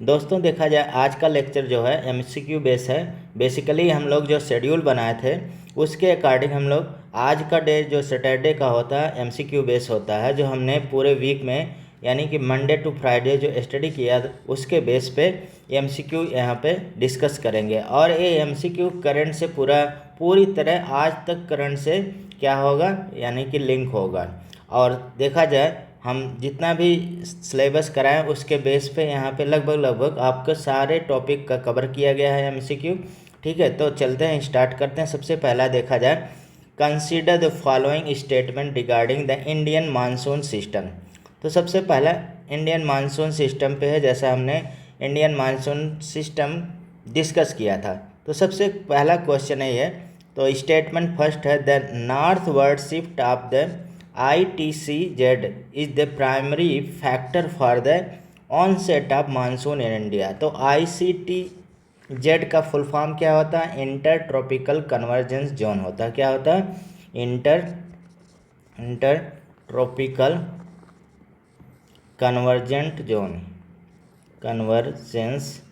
दोस्तों देखा जाए आज का लेक्चर जो है एमसीक्यू बेस है। बेसिकली हम लोग जो शेड्यूल बनाए थे उसके अकॉर्डिंग हम लोग आज का डे जो सैटरडे का होता है एमसीक्यू बेस होता है, जो हमने पूरे वीक में यानी कि मंडे टू फ्राइडे जो स्टडी किया उसके बेस पे एमसीक्यू यहाँ पे डिस्कस करेंगे। और ये एमसीक्यू करंट से पूरी तरह आज तक करंट से क्या होगा यानी कि लिंक होगा। और देखा जाए हम जितना भी सिलेबस कराएं उसके बेस पे यहाँ पे लगभग आपके सारे टॉपिक का कवर किया गया है एमसीक्यू। ठीक है, तो चलते हैं स्टार्ट करते हैं। सबसे पहला देखा जाए, consider the following statement regarding the Indian monsoon system. तो सबसे पहला इंडियन मानसून सिस्टम पे है, जैसा हमने इंडियन मानसून सिस्टम डिस्कस किया था। तो सबसे पहला क्वेश्चन है ये, तो स्टेटमेंट फर्स्ट है the north word shift of the ITCZ is the primary factor for the onset of monsoon in India। तो ICTZ का फुल फॉर्म क्या होता है? इंटर ट्रॉपिकल कन्वर्जेंस जोन होता है। क्या होता है? इंटर ट्रॉपिकल कन्वर्जेंस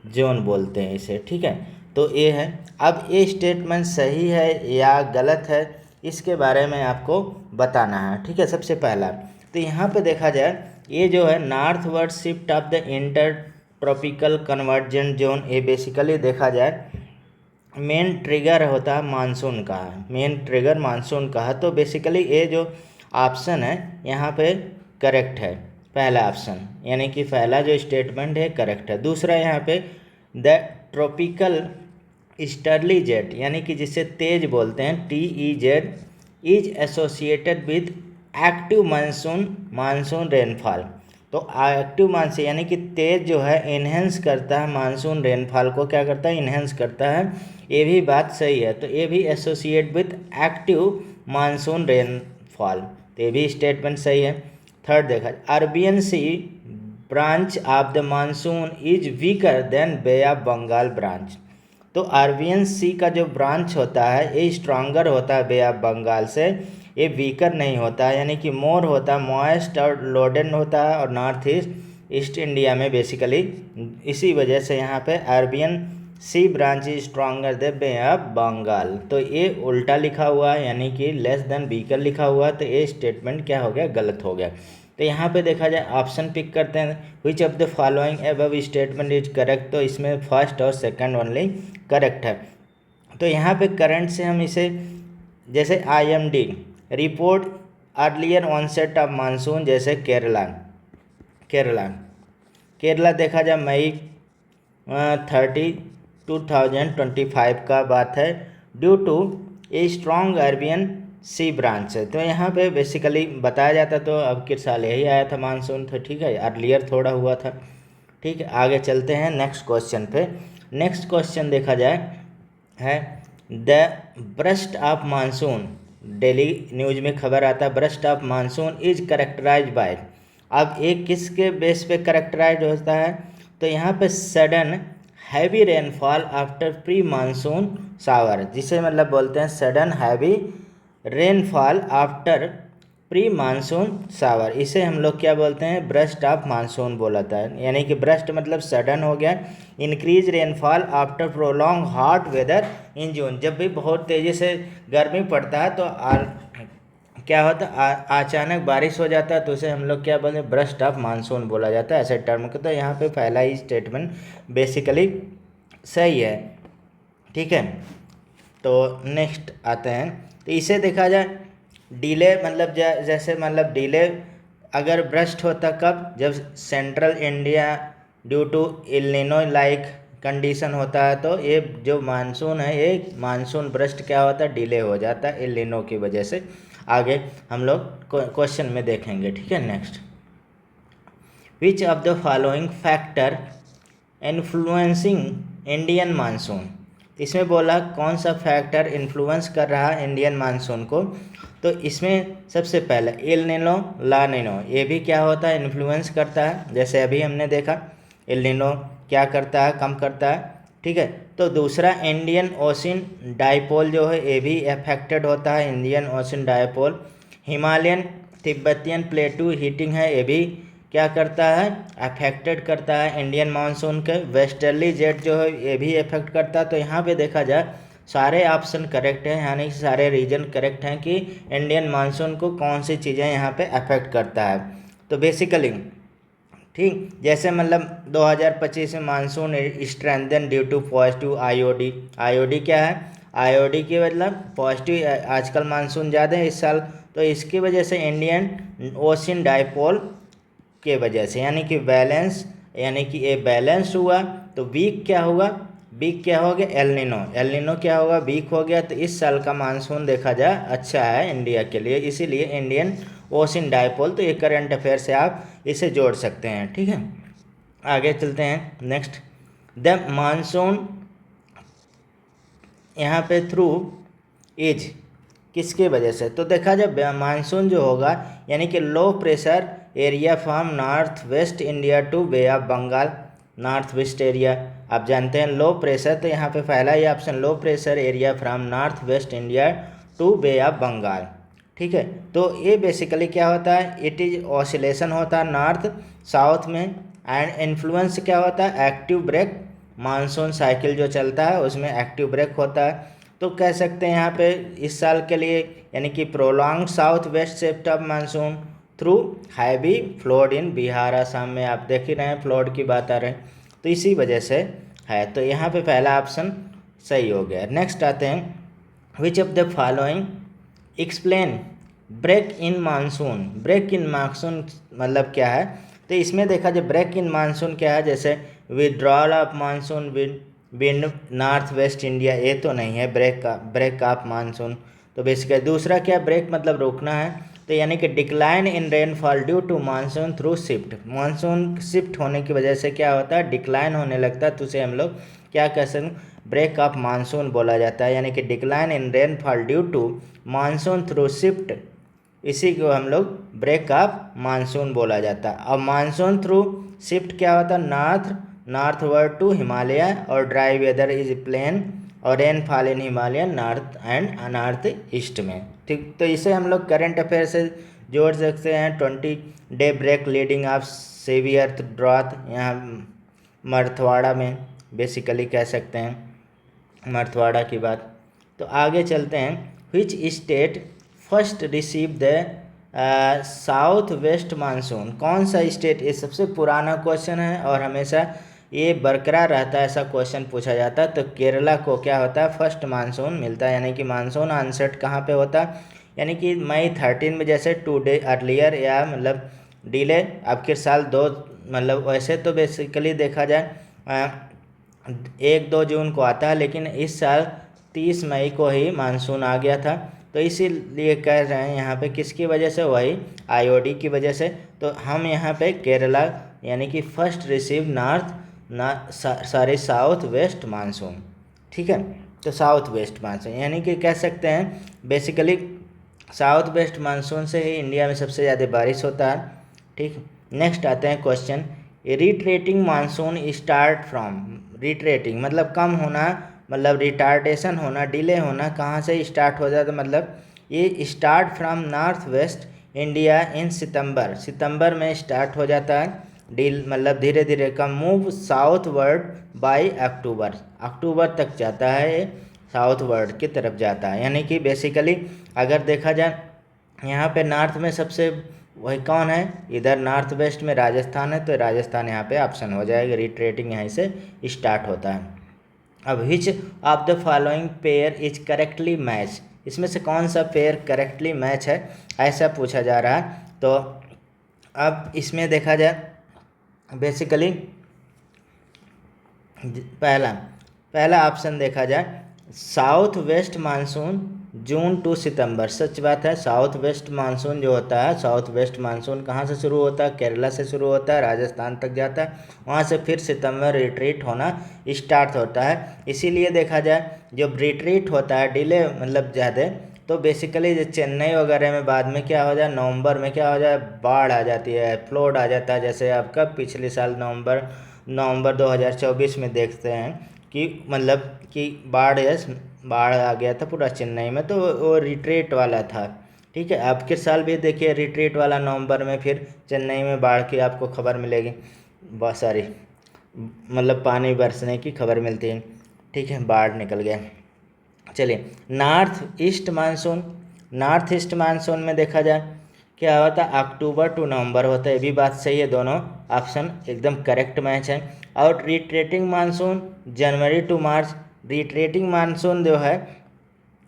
जोन बोलते हैं इसे। ठीक है, तो ये है। अब ये स्टेटमेंट सही है या गलत है इसके बारे में आपको बताना है। ठीक है, सबसे पहला तो यहाँ पे देखा जाए ये जो है north word shift of the inter tropical convergent zone, ये बेसिकली देखा जाए मेन ट्रिगर होता है मानसून का, मेन ट्रिगर मानसून का है। तो बेसिकली ये जो ऑप्शन है यहाँ पे करेक्ट है, पहला ऑप्शन, यानी कि पहला जो स्टेटमेंट है करेक्ट है। दूसरा यहाँ पे द ट्रॉपिकल ईस्टर्ली जेट यानी कि जिसे तेज बोलते हैं TEZ is associated with active monsoon rainfall. तो एक्टिव मानसून यानी कि तेज जो है इन्हेंस करता है मानसून रेनफॉल को, क्या करता है? इन्हेंस करता है। ये भी बात सही है, तो ये भी associate with active monsoon rainfall, तो ये भी स्टेटमेंट सही है। थर्ड देखा, Arabian Sea branch of the monsoon is weaker than Bay of Bengal branch. तो अरबियन सी का जो ब्रांच होता है ये स्ट्रांगर होता है बे ऑफ बंगाल से, ये वीकर नहीं होता है, यानी कि मोर होता है, मॉइस्ट और लोडेड होता है और नॉर्थ ईस्ट इंडिया में बेसिकली। इसी वजह से यहाँ पे Arabian Sea branch is stronger than Bay of Bengal. तो ये उल्टा लिखा हुआ है यानी कि लेस देन वीकर लिखा हुआ है, तो ये स्टेटमेंट क्या हो गया? गलत हो गया। तो यहाँ पे देखा जाए ऑप्शन पिक करते हैं, which of the following above statement is correct. तो इसमें फर्स्ट और सेकंड ओनली करेक्ट है। तो यहाँ पे करंट से हम इसे जैसे IMD report earlier onset of monsoon, जैसे केरला देखा जाए मई 30 2025 का बात है, due to a strong Arabian Sea branch है। तो यहाँ पे बेसिकली बताया जाता, तो अब किस साल यही आया था मानसून, तो ठीक है अर्लियर थोड़ा हुआ था। ठीक है, आगे चलते हैं नेक्स्ट क्वेश्चन पे। नेक्स्ट क्वेश्चन देखा जाए है the burst of monsoon, daily news में खबर आता है burst of monsoon is characterise by. अब एक किसके बेस पे करेक्टराइज होता है? तो यहाँ पे sudden heavy rainfall after pre monsoon shower, जिसे मतलब बोलते हैं sudden heavy rainfall after pre monsoon shower, इसे हम लोग क्या बोलते हैं? ब्रस्ट ऑफ मानसून बोला था। यानी कि ब्रस्ट मतलब सडन हो गया, increase rainfall after prolong hot weather in June, जब भी बहुत तेज़ी से गर्मी पड़ता है तो क्या होता है? अचानक बारिश हो जाता है, तो उसे हम लोग क्या बोलते हैं? ब्रस्ट ऑफ मानसून बोला जाता है ऐसे टर्म को। तो यहाँ पे पहला ही स्टेटमेंट बेसिकली सही है। ठीक है, तो नेक्स्ट आते हैं। तो इसे देखा जाए डिले मतलब जैसे मतलब डिले अगर ब्रस्ट होता कब? जब central India due to El Nino like condition होता है, तो ये जो मानसून है ये मानसून ब्रस्ट क्या होता है? डिले हो जाता है एल नीनो की वजह से। आगे हम लोग क्वेश्चन में देखेंगे। ठीक है, next, which of the following factor influencing Indian monsoon. इसमें बोला कौन सा फैक्टर इन्फ्लुएंस कर रहा है इंडियन मानसून को। तो इसमें सबसे पहले एल नीनो ला नीनो, ये भी क्या होता है? इन्फ्लुएंस करता है। जैसे अभी हमने देखा एल नीनो क्या करता है? कम करता है। ठीक है, तो दूसरा इंडियन ओशन डाइपोल जो है ये भी अफेक्टेड होता है, Indian ocean dipole. Himalayan Tibetan प्लेटू heating है, ये भी क्या करता है, अफेक्टेड करता है इंडियन मानसून के। वेस्टर्ली जेट जो है ये भी इफेक्ट करता है। तो यहाँ पे देखा जाए सारे ऑप्शन करेक्ट हैं, यानी सारे रीजन करेक्ट हैं कि इंडियन मानसून को कौन सी चीज़ें यहाँ पे अफेक्ट करता है। तो बेसिकली ठीक, जैसे मतलब 2025 में monsoon strengthen due to positive IOD. IOD क्या है, आईओडी की मतलब पॉजिटिव, आजकल मानसून ज़्यादा है इस साल, तो इसकी वजह से इंडियन ओशन डाइपोल के वजह से, यानी कि बैलेंस, यानी कि ये बैलेंस हुआ। तो वीक क्या होगा, वीक क्या हो गया, एलनिनो। एलनिनो क्या होगा, वीक हो गया। तो इस साल का मानसून देखा जाए अच्छा है इंडिया के लिए, इसीलिए इंडियन ओशन डाइपोल। तो ये करंट अफेयर से आप इसे जोड़ सकते हैं, ठीक है। आगे चलते हैं नेक्स्ट। द मानसून यहाँ पे थ्रू इज किसके वजह से, तो देखा जाए मानसून जो होगा यानी कि low pressure area from north west India to Bay of Bengal. North west area आप जानते हैं लो प्रेशर, तो यहाँ पे पहला ही option low pressure area from north west India to Bay of Bengal, ठीक है। तो ये बेसिकली क्या होता है, इट इज ऑसिलेशन होता है नॉर्थ साउथ में। एंड इन्फ्लुएंस क्या होता है, एक्टिव ब्रेक, मानसून साइकिल जो चलता है उसमें एक्टिव ब्रेक होता है। तो कह सकते हैं यहाँ पे इस साल के लिए यानी कि prolong south west shift of monsoon through heavy flood in Bihar Assam में, आप देख ही रहे हैं फ्लड की बात आ रही है, तो इसी वजह से है। तो यहाँ पे पहला ऑप्शन सही हो गया। नेक्स्ट आते हैं, which of the following explain break in monsoon. Break in monsoon मतलब क्या है, तो इसमें देखा जाए ब्रेक इन मानसून क्या है, जैसे withdrawal of monsoon wind north west India, ये तो नहीं है ब्रेक ऑफ मानसून। तो बेसिकली दूसरा क्या, ब्रेक मतलब रोकना है, तो यानी कि decline in rainfall due to monsoon through shift. Monsoon shift होने की वजह से क्या होता है, डिक्लाइन होने लगता है, तो उसे हम लोग क्या कह सकते, ब्रेक ऑफ मानसून बोला जाता है। यानी कि decline in rainfall due to monsoon through shift, इसी को हम लोग ब्रेक ऑफ मानसून बोला जाता है। अब मानसून थ्रू शिफ्ट क्या होता है, नॉर्थवर्ड टू हिमालय और ड्राई वेदर इज प्लेन और rainfall in Himalaya north and north east में, ठीक। तो इसे हम लोग करंट अफेयर से जोड़ सकते हैं। 20 day break leading of severe drought, यहाँ मराठवाड़ा में बेसिकली कह सकते हैं मराठवाड़ा की बात। तो आगे चलते हैं, which state first receive the south west monsoon. कौन सा स्टेट, ये सबसे पुराना क्वेश्चन है और हमेशा ये बरकरार रहता है, ऐसा क्वेश्चन पूछा जाता है। तो केरला को क्या होता है, फर्स्ट मानसून मिलता है, यानी कि मानसून ऑनसेट कहाँ पे होता है, यानी कि मई 13 में, जैसे 2 डे अर्लियर या मतलब डिले आपके साल 2, मतलब वैसे तो बेसिकली देखा जाए 1-2 जून को आता है, लेकिन इस साल 30 मई को ही मानसून आ गया था। तो इसीलिए कह रहे हैं यहाँ पे किसकी वजह से, वही आईओडी की वजह से। तो हम यहाँ पे केरला यानी कि first receive south west monsoon, ठीक है। तो साउथ वेस्ट मानसून यानी कि कह सकते हैं बेसिकली साउथ वेस्ट मानसून से ही इंडिया में सबसे ज़्यादा बारिश होता है, ठीक। नेक्स्ट आते हैं question, retreating monsoon start from. Retreating मतलब कम होना, मतलब रिटार्डेशन होना, डिले होना, कहाँ से स्टार्ट हो जाता, मतलब ये start from north west India in September में स्टार्ट हो जाता है, डील मतलब धीरे धीरे कम, move southward by October तक जाता है, ये साउथ वर्ड की तरफ जाता है। यानी कि बेसिकली अगर देखा जाए यहाँ पे नॉर्थ में सबसे वही कौन है, इधर नॉर्थ वेस्ट में राजस्थान है, तो राजस्थान यहाँ पे ऑप्शन हो जाएगा, रिट्रेटिंग यहीं से स्टार्ट होता है। अब विच of the following pair is correctly match, इसमें से कौन सा पेयर करेक्टली मैच है, ऐसा पूछा जा रहा है। तो अब इसमें देखा जाए बेसिकली पहला ऑप्शन देखा जाए south west monsoon June to September, सच बात है। साउथ वेस्ट मानसून जो होता है, साउथ वेस्ट मानसून कहाँ से शुरू होता है, केरला से शुरू होता है, राजस्थान तक जाता है, वहाँ से फिर सितंबर रिट्रीट होना स्टार्ट होता है। इसीलिए देखा जाए जब रिट्रीट होता है डिले मतलब ज़्यादा, तो बेसिकली जो चेन्नई वगैरह में बाद में क्या हो जाए, नवंबर में क्या हो जाए, बाढ़ आ जाती है, फ्लड आ जाता है। जैसे आपका पिछले साल नवंबर 2024 में देखते हैं कि मतलब कि बाढ़ आ गया था पूरा चेन्नई में, तो वो रिट्रीट वाला था, ठीक है। आपके साल भी देखिए रिट्रीट वाला नवंबर में फिर चेन्नई में बाढ़ की आपको खबर मिलेगी, बहुत सारी मतलब पानी बरसने की खबर मिलती है। ठीक है, बाढ़ निकल गया। चलिए, north east monsoon. North east monsoon में देखा जाए क्या होता है, अक्टूबर टू नवंबर होता है। ये भी बात सही है, दोनों ऑप्शन एकदम करेक्ट मैच है। और retreating monsoon January to March. Retreating monsoon जो है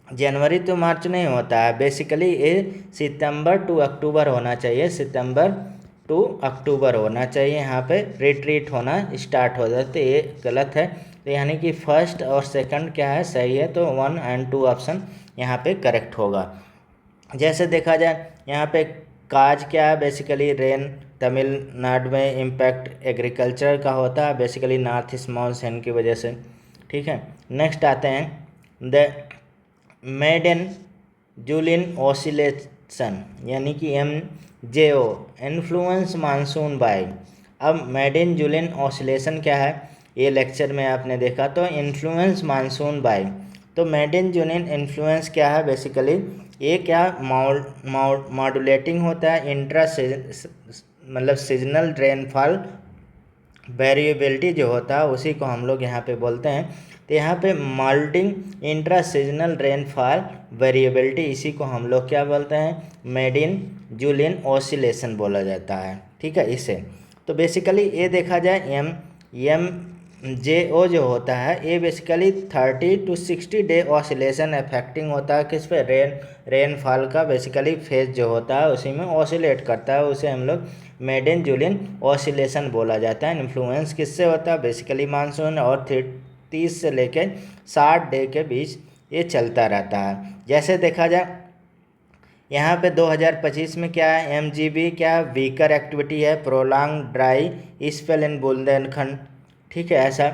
जनवरी टू मार्च नहीं होता है, बेसिकली ये सितंबर टू अक्टूबर होना चाहिए। सितंबर टू अक्टूबर होना चाहिए, यहाँ पे रिट्रीट होना स्टार्ट हो जाता है, ये गलत है। तो यानी कि फर्स्ट और सेकंड क्या है, सही है। तो 1 और 2 ऑप्शन यहाँ पे करेक्ट होगा। जैसे देखा जाए यहाँ पे काज क्या है, बेसिकली रेन तमिलनाडु में इम्पैक्ट एग्रीकल्चर का होता है, बेसिकली नॉर्थ ईस्ट मानसून की वजह से। ठीक है, नेक्स्ट आते हैं द मेडन जूलियन ऑसिलेशन, यानी कि MJO, इन्फ्लुएंस मानसून बाय। अब मेडन जूलियन ऑसिलेशन क्या है, ये लेक्चर में आपने देखा। तो इन्फ्लुएंस मानसून बाय, तो मेडन जूलियन इन्फ्लुएंस क्या है, बेसिकली ये क्या मॉड्यूलेटिंग होता है इंट्रा मतलब सीजनल रेनफॉल वेरिएबिलिटी जो होता है उसी को हम लोग यहाँ पे बोलते हैं। तो यहाँ पे moulting intra seasonal rainfall variability, इसी को हम लोग क्या बोलते हैं, मेडिन जूलियन ऑसिलेशन बोला जाता है। ठीक है, इसे तो बेसिकली ये देखा जाए MJO जो होता है ये basically 30 to 60 day oscillation affecting होता है। किस पे, रेनफॉल का बेसिकली फेज जो होता है उसी में ऑसिलेट करता है, उसे हम लोग मेडन जूलियन ऑसिलेशन बोला जाता है। इन्फ्लुएंस किससे होता है, बेसिकली मानसून, और 30 से लेकर 60 डे के बीच ये चलता रहता है। जैसे देखा जाए यहाँ पे 2025 में क्या है, MGB क्या वीकर एक्टिविटी है, prolong dry spell in Bundelkhand. ठीक है, ऐसा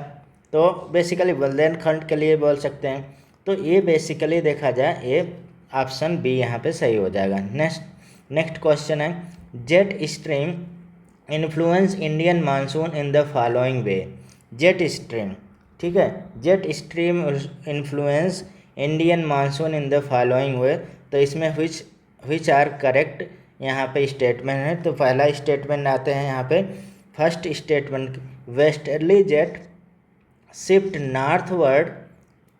तो बेसिकली बुंदेलखंड के लिए बोल सकते हैं। तो ये बेसिकली देखा जाए ये ऑप्शन बी यहाँ पे सही हो जाएगा। नेक्स्ट क्वेश्चन है, jet stream influence Indian monsoon in the following way. Jet stream, ठीक है, jet stream influence Indian monsoon in the following वे। तो इसमें विच आर करेक्ट यहाँ पे स्टेटमेंट है। तो पहला स्टेटमेंट आते हैं यहाँ पे, first statement, westerly jet shift northward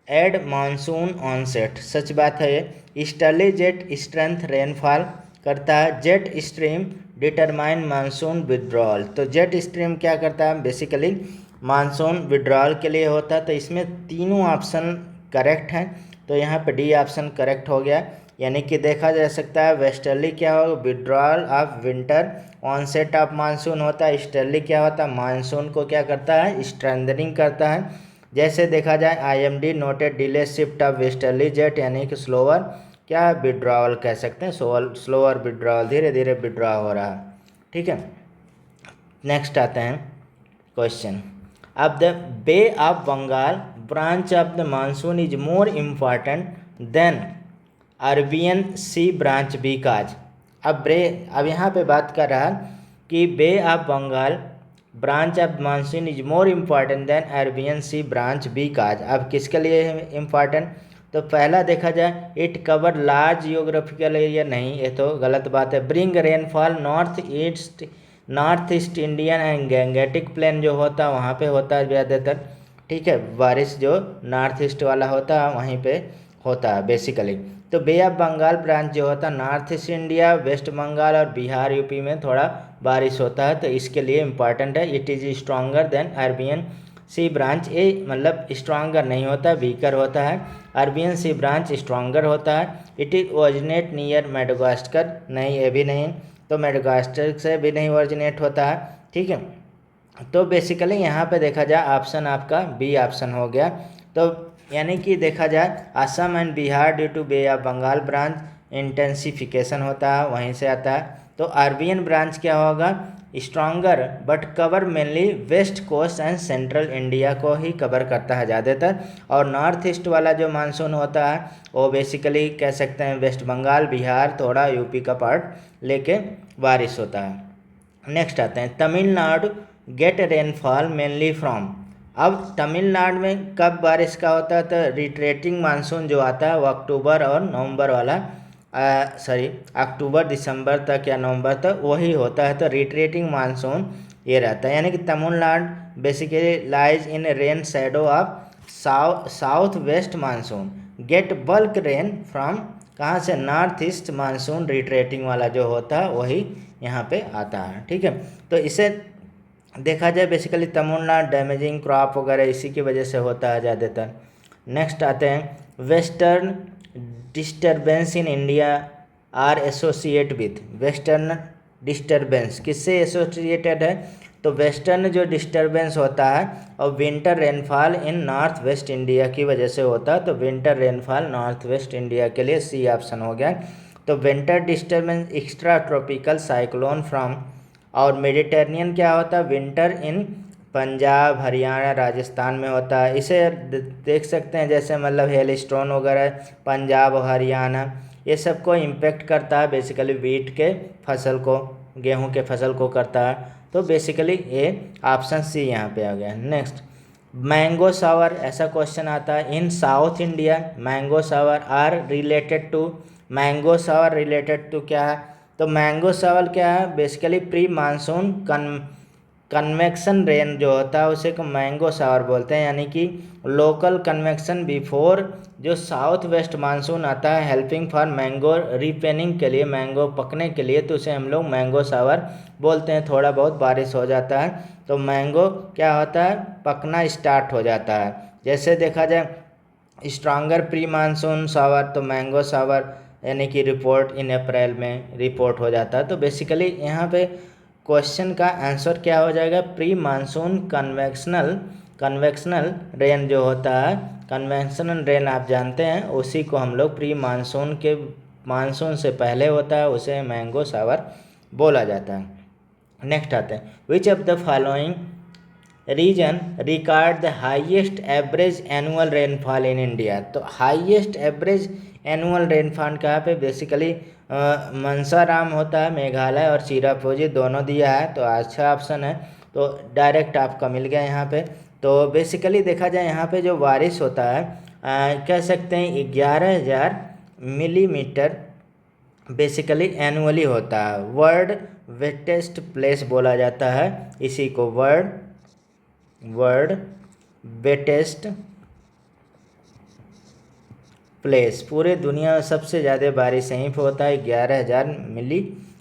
aid monsoon onset. सच बात है ये। ईस्टर्ली जेट स्ट्रेंथ रेनफॉल करता है, jet stream determine monsoon withdrawal. तो जेट स्ट्रीम क्या करता है, बेसिकली मानसून विड्रॉल के लिए होता है। तो इसमें तीनों ऑप्शन करेक्ट हैं, तो यहाँ पे डी ऑप्शन करेक्ट हो गया। यानी कि देखा जा सकता है वेस्टर्ली क्या हो, withdrawal of winter, onset of monsoon होता है। ईस्टर्ली क्या होता है, मानसून को क्या करता है, स्ट्रेंथनिंग करता है। जैसे देखा जाए IMD noted delay shift of westerly jet, यानी कि स्लोअर क्या विड्रॉवल कह सकते हैं, स्लोअर विड्रॉवल, धीरे धीरे विड्रॉ हो रहा है। ठीक है, नेक्स्ट आते हैं क्वेश्चन, अब the Bay of Bengal branch of the monsoon is more important than Arabian Sea branch because. अब यहाँ पे बात कर रहा कि Bay of Bengal branch of monsoon is more important than Arabian Sea branch because. अब किसके लिए इम्पॉर्टेंट, तो पहला देखा जाए it cover large geographical area, नहीं ये तो गलत बात है। Bring rainfall north east Indian and Gangetic plain जो होता है वहाँ पे होता है ज़्यादातर। ठीक है, बारिश जो नॉर्थ ईस्ट वाला होता है वहीं पे होता है बेसिकली। तो बे ऑफ बंगाल ब्रांच जो होता है north east India, west Bengal और बिहार यूपी में थोड़ा बारिश होता है, तो इसके लिए इम्पॉर्टेंट है। It is stronger than Arabian Sea branch, ये मतलब स्ट्रॉन्गर नहीं होता, वीकर होता है। अरबियन सी ब्रांच स्ट्रॉन्गर होता है। It is originate near Madagascar, नहीं ये भी नहीं, तो मेडागास्कर से भी नहीं ओरिजिनेट होता है। ठीक है, तो बेसिकली यहाँ पे देखा जाए ऑप्शन आपका बी ऑप्शन हो गया। तो यानी कि देखा जाए Assam and Bihar due to Bay of Bengal branch intensification होता है, वहीं से आता है। तो अरबियन ब्रांच क्या होगा, stronger but cover mainly west coast and central India को ही कवर करता है ज़्यादातर। और नॉर्थ ईस्ट वाला जो मानसून होता है वो बेसिकली कह सकते हैं वेस्ट बंगाल, बिहार, थोड़ा यूपी का पार्ट लेके बारिश होता है। नेक्स्ट आते हैं Tamil Nadu get rainfall mainly from. अब तमिलनाडु में कब बारिश का होता है, तो रिट्रेटिंग मानसून जो आता है वो अक्टूबर और नवंबर वाला सॉरी अक्टूबर दिसंबर तक या नवंबर तक वही होता है। तो रिट्रेटिंग मानसून ये रहता है, यानी कि Tamil Nadu basically lies in rain shadow of south west monsoon get bulk rain from कहाँ से, नॉर्थ ईस्ट मानसून रिट्रेटिंग वाला जो होता है वही यहाँ पे आता है। ठीक है, तो इसे देखा जाए बेसिकली तमिलनाडु डैमेजिंग क्रॉप वगैरह इसी की वजह से होता है ज़्यादातर। नेक्स्ट आते हैं western disturbance in India are associate with, western disturbance किससे एसोसिएटेड है, तो वेस्टर्न जो डिस्टर्बेंस होता है और winter rainfall in north west India की वजह से होता है। तो winter rainfall north west India के लिए सी ऑप्शन हो गया। तो winter disturbance extra tropical cyclone from, और मेडिटेरेनियन क्या होता है, विंटर इन पंजाब हरियाणा राजस्थान में होता है। इसे देख सकते हैं जैसे मतलब हेल स्टोन वगैरह पंजाब और हरियाणा ये सबको इम्पेक्ट करता है, बेसिकली वीट के फसल को, गेहूं के फसल को करता है। तो बेसिकली ये ऑप्शन सी यहाँ पे आ गया। नेक्स्ट मैंगो सावर, ऐसा क्वेश्चन आता है in South India mango shower are related to, mango shower related to क्या है, तो मैंगो सावर क्या है, basically pre monsoon convection rain जो होता है उसे को मैंगो सावर बोलते हैं, यानी कि लोकल कन्वेक्शन बिफोर जो साउथ वेस्ट मानसून आता है हेल्पिंग फॉर मैंगो रिपेनिंग के लिए, मैंगो पकने के लिए, तो उसे हम लोग मैंगो सावर बोलते हैं। थोड़ा बहुत बारिश हो जाता है तो मैंगो क्या होता है, पकना स्टार्ट हो जाता है। जैसे देखा जाए स्ट्रॉन्गर प्री मानसून सावर, तो मैंगो सावर यानी कि रिपोर्ट इन अप्रैल में रिपोर्ट हो जाता है। तो बेसिकली यहाँ पे क्वेश्चन का आंसर क्या हो जाएगा, प्री मानसून कन्वेक्शनल रेन जो होता है, कन्वेक्शनल रेन आप जानते हैं उसी को हम लोग प्री मानसून के, मानसून से पहले होता है उसे मैंगो सावर बोला जाता है। नेक्स्ट आते हैं which of the following region record the highest average annual rainfall in India, तो हाईएस्ट एवरेज एनुअल रेनफॉल कहाँ पे, बेसिकली मंसाराम होता है मेघालय और चिरापुंजी दोनों दिया है, तो अच्छा ऑप्शन है, तो डायरेक्ट आपका मिल गया यहाँ पे। तो बेसिकली देखा जाए यहाँ पे जो बारिश होता है कह सकते हैं 11,000 मिलीमीटर बेसिकली एनुअली होता है। वर्ल्ड वेटेस्ट प्लेस बोला जाता है इसी को, वर्ल्ड वेटेस्ट प्लेस, पूरे दुनिया में सबसे ज़्यादा बारिश यहीं पे होता है, 11,000 मिली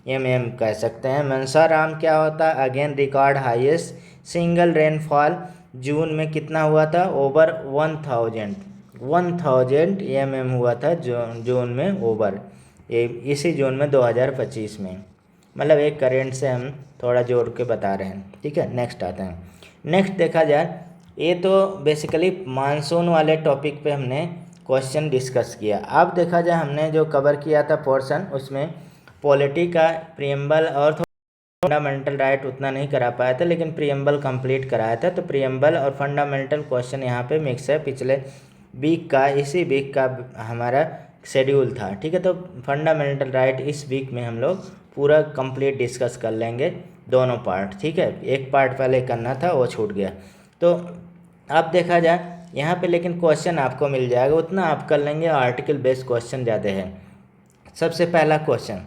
mm कह सकते हैं। मंसाराम क्या होता है, again record highest single rainfall June में कितना हुआ था, ओवर 1000 mm हुआ था जून में, ओवर इसी जून में 2025 में, मतलब एक करेंट से हम थोड़ा जोड़ के बता रहे हैं। ठीक है, नेक्स्ट आते हैं। नेक्स्ट देखा जाए ये तो बेसिकली मानसून वाले टॉपिक पे हमने क्वेश्चन डिस्कस किया। अब देखा जाए हमने जो कवर किया था पोर्शन, उसमें पॉलिटी का प्रीएम्बल और फंडामेंटल राइट उतना नहीं करा पाया था, लेकिन प्रीएम्बल कंप्लीट कराया था। तो प्रीएम्बल और फंडामेंटल क्वेश्चन यहाँ पे मिक्स है, पिछले वीक का, इसी वीक का हमारा शेड्यूल था। ठीक है, तो फंडामेंटल राइट इस वीक में हम लोग पूरा कंप्लीट डिस्कस कर लेंगे दोनों पार्ट। ठीक है, एक पार्ट पहले करना था वो छूट गया। तो अब देखा जाए यहाँ पे लेकिन क्वेश्चन आपको मिल जाएगा, उतना आप कर लेंगे, आर्टिकल बेस्ड क्वेश्चन ज़्यादा है। सबसे पहला question,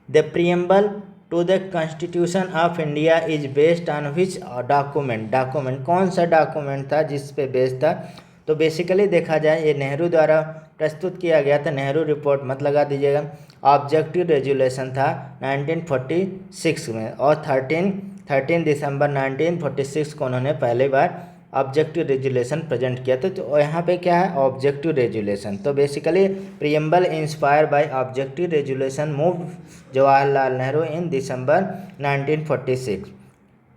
the preamble to the constitution of India is based on which document कौन सा डॉक्यूमेंट था जिस पे बेस्ड था, तो बेसिकली देखा जाए ये नेहरू द्वारा प्रस्तुत किया गया था, नेहरू रिपोर्ट मत लगा दीजिएगा। ऑब्जेक्टिव रेजुलेशन था 1946 में, और 13 दिसंबर 1946 को उन्होंने पहली बार ऑब्जेक्टिव रेजुलेशन प्रेजेंट किया था। तो यहाँ पे क्या है, ऑब्जेक्टिव रेजुलेशन, तो basically preamble inspire by objective resolution move Jawaharlal Nehru in December 1946।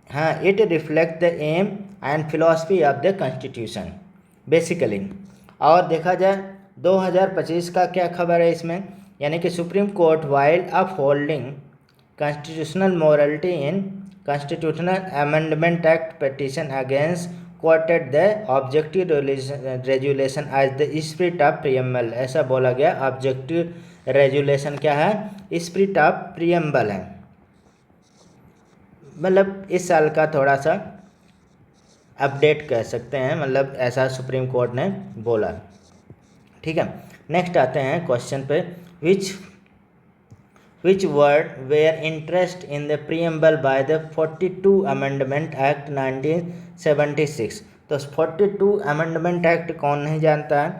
हाँ, it reflect the aim and philosophy of the constitution basically. और देखा जाए 2025 का क्या खबर है इसमें, यानी कि supreme court while upholding constitutional morality in constitutional amendment act petition against quoted the objective resolution as the spirit of preamble, ऐसा बोला गया। ऑब्जेक्टिव रेजुलेशन क्या है, स्पिरिट ऑफ प्रीएम्बल है, मतलब इस साल का थोड़ा सा अपडेट कह सकते हैं, मतलब ऐसा सुप्रीम कोर्ट ने बोला। ठीक है, नेक्स्ट आते हैं क्वेश्चन पे, which word were interest in the preamble by the 42 Amendment Act 1976। तो 42 Amendment Act कौन नहीं जानता है,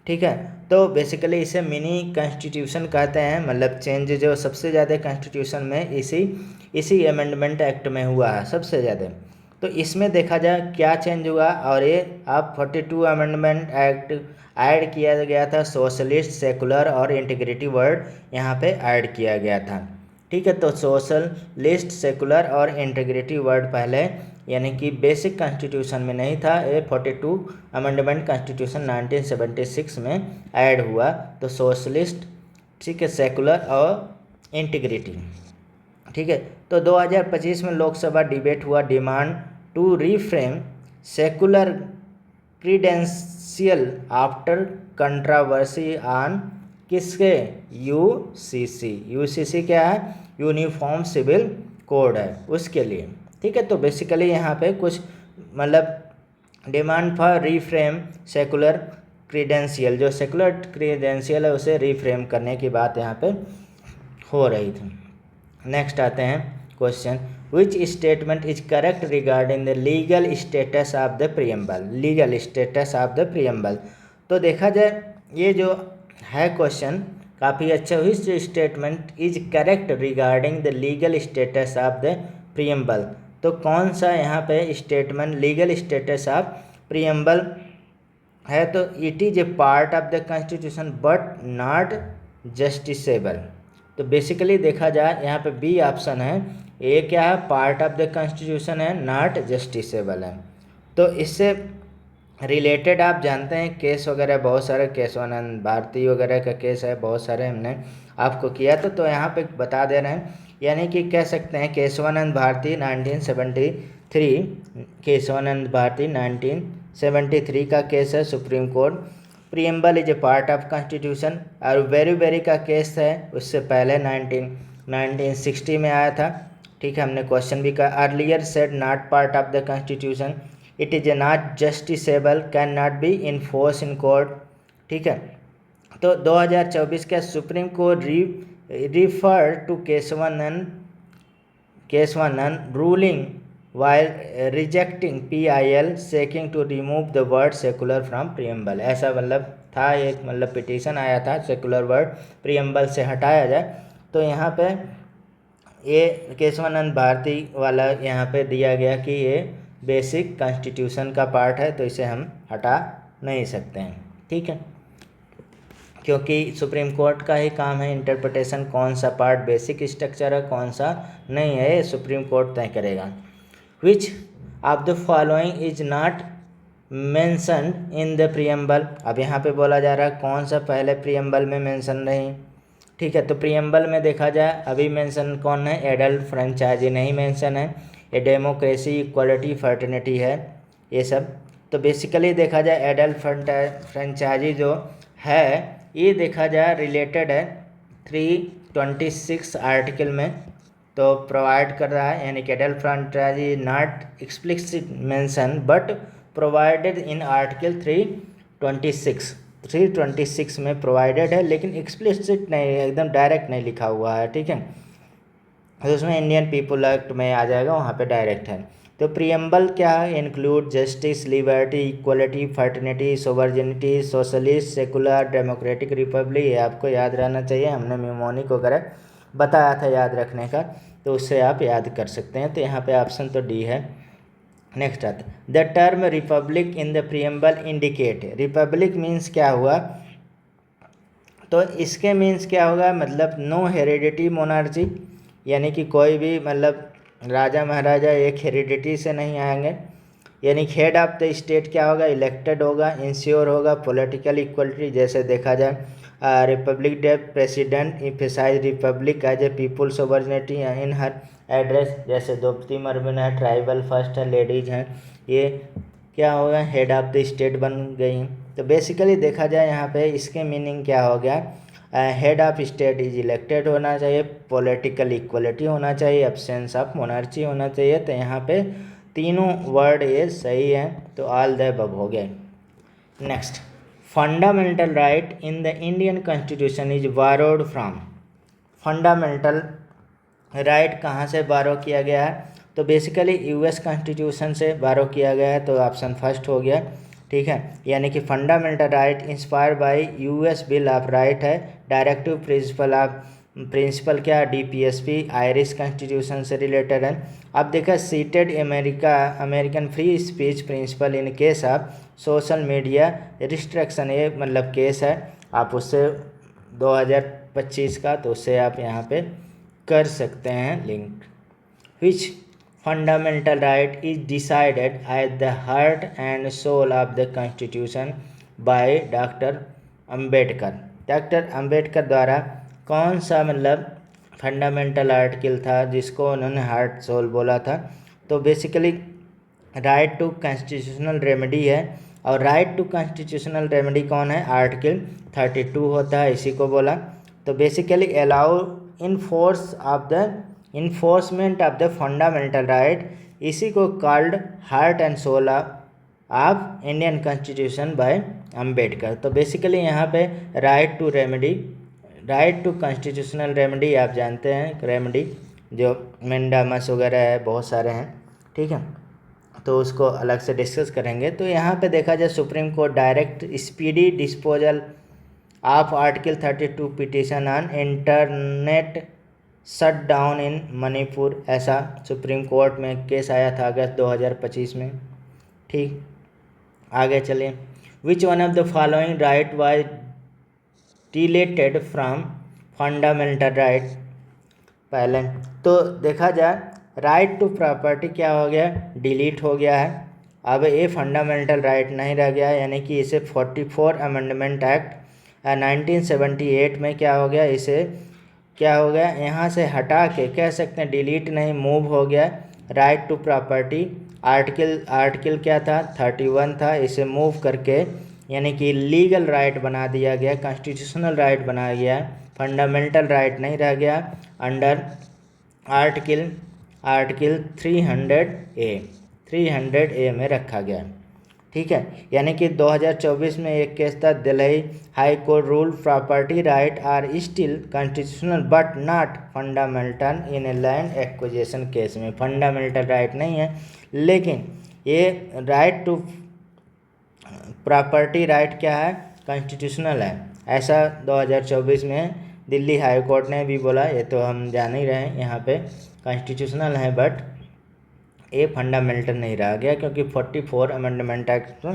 ठीक है। तो बेसिकली इसे मिनी कॉन्स्टिट्यूशन कहते हैं, मतलब चेंज जो सबसे ज़्यादा कॉन्स्टिट्यूशन में इसी अमेंडमेंट एक्ट में हुआ है सबसे ज़्यादा। तो इसमें देखा जाए क्या चेंज हुआ, और ये अब 42 अमेंडमेंट एक्ट ऐड किया गया था सोशलिस्ट, सेकुलर और इंटीग्रिटी वर्ड यहाँ पे ऐड किया गया था, ठीक है। तो सोशलिस्ट, सेकुलर और इंटीग्रिटी वर्ड पहले यानी कि बेसिक कॉन्स्टिट्यूशन में नहीं था, ये 42 अमेंडमेंट कॉन्स्टिट्यूशन 1976 में ऐड हुआ। तो सोशलिस्ट, ठीक है, सेकुलर और इंटीग्रिटी, ठीक है। तो 2025 में लोकसभा डिबेट हुआ, demand to reframe secular credential after controversy on किसके, यूसीसी क्या है, यूनिफॉर्म सिविल कोड है, उसके लिए, ठीक है। तो बेसिकली यहाँ पे कुछ मतलब demand for reframe secular credential, जो सेकुलर क्रीडेंशियल है उसे रीफ्रेम करने की बात यहाँ पे हो रही थी। नेक्स्ट आते हैं question, which statement is correct regarding the legal status of the preamble, legal status of the preamble. तो देखा जाए ये जो है क्वेश्चन काफ़ी अच्छा, विच statement is correct regarding the legal status of the preamble. तो कौन सा यहाँ पे statement legal status of preamble है, तो it is A part of the constitution but not justiciable. तो बेसिकली देखा जाए यहाँ पे बी ऑप्शन है, ए क्या है, पार्ट ऑफ द कॉन्स्टिट्यूशन है, नॉट जस्टिसेबल है। तो इससे रिलेटेड आप जानते हैं केस वगैरह बहुत सारे, केशवानंद भारती वगैरह का केस है, बहुत सारे हमने आपको किया था, तो यहाँ पे बता दे रहे हैं। यानी कि कह सकते हैं केशवानंद भारती 1973, केशवानंद भारती 1973 का केस है supreme court. Preamble is a part of constitution, और वेरी का केस है उससे पहले 1960 में आया था, ठीक है। हमने क्वेश्चन भी कहा, earlier said not part of the constitution, it is a not justiciable, can not be enforce in court, ठीक है। तो 2024 का supreme court refer to Kesavananda ruling while rejecting PIL seeking to remove the word secular from preamble। ऐसा मतलब था, एक मतलब petition आया था सेकुलर वर्ड प्रीएम्बल से हटाया जाए। तो यहाँ पे ये केशवानंद भारती वाला यहाँ पे दिया गया कि ये बेसिक कॉन्स्टिट्यूशन का पार्ट है, तो इसे हम हटा नहीं सकते हैं, ठीक है, क्योंकि सुप्रीम कोर्ट का ही काम है इंटरप्रिटेशन, कौन सा पार्ट बेसिक स्ट्रक्चर है कौन सा नहीं है, ये सुप्रीम कोर्ट तय करेगा। Which of the following is not mentioned in the preamble। अब यहाँ पे बोला जा रहा है कौन सा पहले प्रीएम्बल में मेंशन नहीं, ठीक है। तो प्रीएम्बल में देखा जाए अभी मेंशन कौन है, एडल्ट फ्रेंचाइजी नहीं मेंशन है, ये डेमोक्रेसी, इक्वलिटी, फर्टर्निटी है ये सब। तो बेसिकली देखा जाए एडल्ट फ्रेंचाइजी जो है ये देखा जाए रिलेटेड है 326 आर्टिकल में, तो प्रोवाइड कर रहा है, यानी कि adult franchise not explicit mention but provided in article 326 में प्रोवाइडेड है, लेकिन एक्सप्लिसिट नहीं, एकदम डायरेक्ट नहीं लिखा हुआ है, ठीक है। तो उसमें इंडियन पीपल एक्ट में आ जाएगा, वहाँ पे डायरेक्ट है। तो प्रीएम्बल क्या है, include justice, liberty, equality, fraternity, sovereignty, socialist, secular, democratic Republic. ये आपको याद रहना चाहिए, हमने म्यूमोनिक वगैरह बताया था याद रखने का, तो उससे आप याद कर सकते हैं। तो यहाँ पे ऑप्शन तो डी है। नेक्स्ट आता है, the term Republic in the preamble indicate. Republic means क्या हुआ, तो इसके मीन्स क्या होगा, मतलब नो हेरिडिटी मोनार्ची, यानी कि कोई भी मतलब राजा महाराजा एक हेरिडिटी से नहीं आएंगे, यानी हेड ऑफ द स्टेट क्या होगा, इलेक्टेड होगा, इंश्योर होगा, पॉलिटिकल इक्वलिटी, जैसे देखा जाए republic day president emphasise republic as a people sovereignty in her address, जैसे द्रौपदी मुर्मू है, ट्राइबल फर्स्ट है, लेडीज हैं, ये क्या होगा, हेड ऑफ द स्टेट बन गई। तो बेसिकली देखा जाए यहाँ पे इसके मीनिंग क्या हो गया, head of state is elected होना चाहिए, पॉलिटिकल इक्वलिटी होना चाहिए, एब्सेंस ऑफ मोनार्ची होना चाहिए। तो यहाँ पे तीनों वर्ड ये सही है, तो ऑल द अबव हो गए। Next fundamental right in the Indian constitution is borrowed from. Fundamental right कहाँ से बारो किया गया है? तो बेसिकली यूएस कॉन्स्टिट्यूशन से बारो किया गया है, तो ऑप्शन फर्स्ट हो गया, ठीक है। यानी कि fundamental right inspire by US bill of right है, डायरेक्टिव प्रिंसिपल क्या, डीपीएसपी आयरिश कॉन्स्टिट्यूशन से रिलेटेड है। अब देखा cited American free speech principle in case of social media restriction, ये मतलब केस है, आप उससे 2025 का, तो उससे आप यहाँ पे कर सकते हैं link. Which fundamental right is decided at the heart and soul of the constitution by doctor Ambedkar. Doctor Ambedkar द्वारा कौन सा मतलब फंडामेंटल आर्टिकल था जिसको उन्होंने हार्ट सोल बोला था? तो basically right to constitutional remedy है, और राइट टू कॉन्स्टिट्यूशनल रेमेडी कौन है? आर्टिकल 32 होता है, इसी को बोला। तो basically allow enforcement of the fundamental right, इसी को called heart and soul of Indian constitution by Ambedkar. तो बेसिकली यहाँ पे राइट टू कॉन्स्टिट्यूशनल रेमेडी आप जानते हैं, रेमेडी जो मेंडामस वगैरह है, बहुत सारे हैं, ठीक है, तो उसको अलग से डिस्कस करेंगे। तो यहाँ पे देखा जाए supreme court direct speedy disposal of article 32 petition on internet shut down in Manipur, ऐसा सुप्रीम कोर्ट में केस आया था अगस्त 2025 में, ठीक। आगे चलिए, which one of the following right was deleted from fundamental right? पहले तो देखा जाए राइट टू प्रॉपर्टी क्या हो गया? डिलीट हो गया है। अब ये फंडामेंटल राइट नहीं रह गया, यानी कि इसे 44 अमेंडमेंट एक्ट 1978 में क्या हो गया, इसे क्या हो गया, यहाँ से हटा के कह सकते हैं, डिलीट नहीं, मूव हो गया। राइट टू प्रॉपर्टी आर्टिकल क्या था? 31 था, इसे मूव करके यानी कि लीगल राइट बना दिया गया, कॉन्स्टिट्यूशनल राइट बनाया गया, फंडामेंटल राइट नहीं रह गया। अंडर आर्टिकल 300A में रखा गया, ठीक है। यानी कि 2024 में एक केस था, Delhi high court rule property right are still constitutional but not fundamental in a land acquisition case में फंडामेंटल राइट नहीं है, लेकिन ये राइट टू प्रॉपर्टी राइट क्या है? कॉन्स्टिट्यूशनल है, ऐसा 2024 में दिल्ली हाई कोर्ट ने भी बोला। ये तो हम जान ही रहे हैं, यहाँ पे कॉन्स्टिट्यूशनल है बट ये फंडामेंटल नहीं रहा गया, क्योंकि 44 अमेंडमेंट एक्ट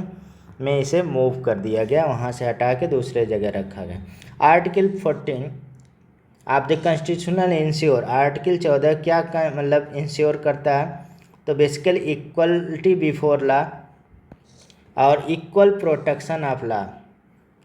में इसे मूव कर दिया गया, वहाँ से हटा के दूसरे जगह रखा गया। आर्टिकल 14 आप द कॉन्स्टिट्यूशनल इंश्योर, आर्टिकल 14 क्या मतलब इंश्योर करता है? तो बेसिकली इक्वलिटी बिफोर लॉ और इक्वल प्रोटेक्शन ऑफ लॉ।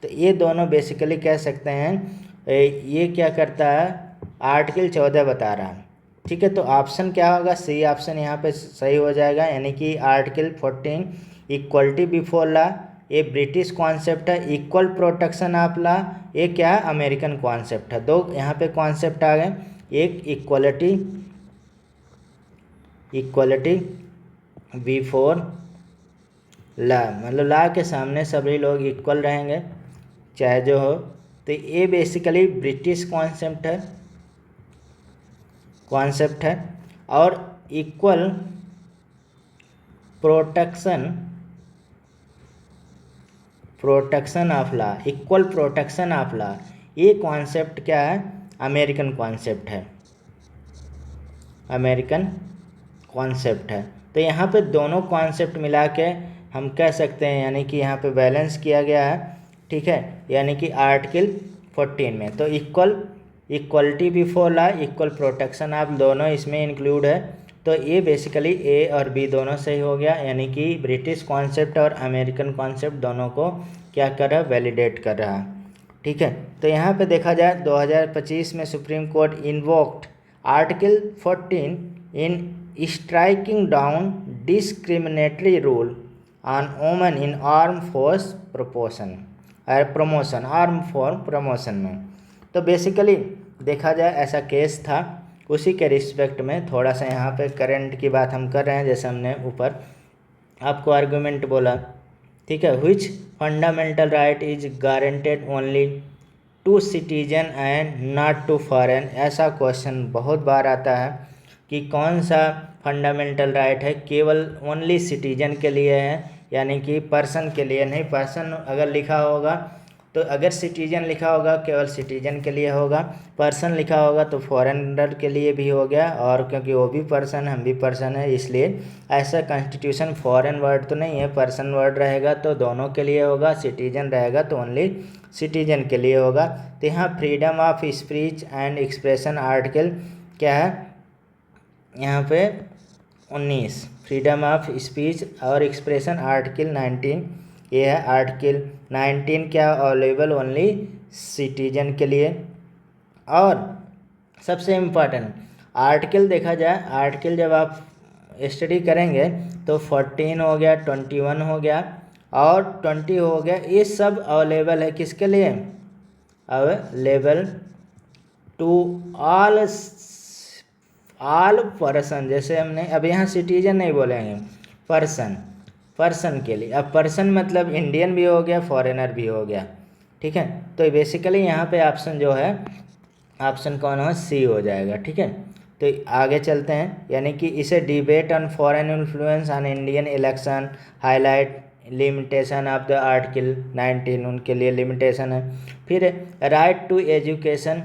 तो ये दोनों बेसिकली कह सकते हैं, ये क्या करता है? आर्टिकल 14 बता रहा है, ठीक है। तो ऑप्शन क्या होगा? सी ऑप्शन यहाँ पे सही हो जाएगा, यानी कि आर्टिकल 14 इक्वलिटी बिफोर लॉ, ये ब्रिटिश कॉन्सेप्ट है। इक्वल प्रोटेक्शन ऑफ लॉ, ये क्या है? अमेरिकन कॉन्सेप्ट है। दो यहाँ पे कॉन्सेप्ट आ गए, एक इक्वलिटी बिफोर लॉ, मतलब लॉ के सामने सभी लोग इक्वल रहेंगे चाहे जो हो। तो ये बेसिकली ब्रिटिश कॉन्सेप्ट है। और equal protection of law, equal protection of law, ये कॉन्सेप्ट क्या है? अमेरिकन कॉन्सेप्ट है। तो यहाँ पे दोनों कॉन्सेप्ट मिला के हम कह सकते हैं, यानी कि यहाँ पे बैलेंस किया गया है, ठीक है। यानी कि आर्टिकल 14 में तो equality before law, equal protection of, दोनों इसमें इंक्लूड है। तो ये बेसिकली ए और बी दोनों सही हो गया, यानी कि ब्रिटिश कॉन्सेप्ट और अमेरिकन कॉन्सेप्ट दोनों को क्या कर रहा है? वैलिडेट कर रहा है, ठीक है। तो यहाँ पे देखा जाए 2025 में supreme court invoked article 14 in striking down discriminatory rule on women in arm force promotion में। तो बेसिकली देखा जाए ऐसा केस था, उसी के रिस्पेक्ट में थोड़ा सा यहाँ पे करंट की बात हम कर रहे हैं। जैसे हमने ऊपर आपको आर्गुमेंट बोला ठीक है। Which fundamental right is guaranteed only to citizen and not to foreign. ऐसा क्वेश्चन बहुत बार आता है कि कौन सा फंडामेंटल राइट है केवल ओनली सिटीजन के लिए है, यानी कि पर्सन के लिए नहीं। पर्सन अगर लिखा होगा तो अगर सिटीजन लिखा होगा केवल सिटीजन के लिए होगा, पर्सन लिखा होगा तो फॉरेनर के लिए भी हो गया, और क्योंकि वो भी पर्सन हम भी पर्सन है इसलिए ऐसा कॉन्स्टिट्यूशन फॉरेन वर्ड तो नहीं है। पर्सन वर्ड रहेगा तो दोनों के लिए होगा, सिटीजन रहेगा तो ओनली सिटीजन के लिए होगा। तो यहाँ freedom of speech and expression article क्या है यहाँ पे 19, फ्रीडम ऑफ स्पीच और एक्सप्रेशन आर्टिकल 19 ये है। आर्टिकल 19 क्या अवेलेबल ओनली सिटीजन के लिए। और सबसे इम्पोर्टेंट आर्टिकल देखा जाए, आर्टिकल जब आप स्टडी करेंगे तो 14 हो गया, 21 हो गया और 20 हो गया, ये सब अवेलेबल है किसके लिए, अवेलेबल टू ऑल पर्सन। जैसे हमने अब यहाँ सिटीजन नहीं बोलेंगे, पर्सन, पर्सन के लिए। अब पर्सन मतलब इंडियन भी हो गया, फॉरेनर भी हो गया, ठीक है। तो बेसिकली यहाँ पे ऑप्शन जो है, ऑप्शन कौन हो, सी हो जाएगा, ठीक है। तो आगे चलते हैं, यानी कि इसे debate on foreign influence on Indian election highlight limitation of the article 19 उनके लिए लिमिटेशन है। फिर right to education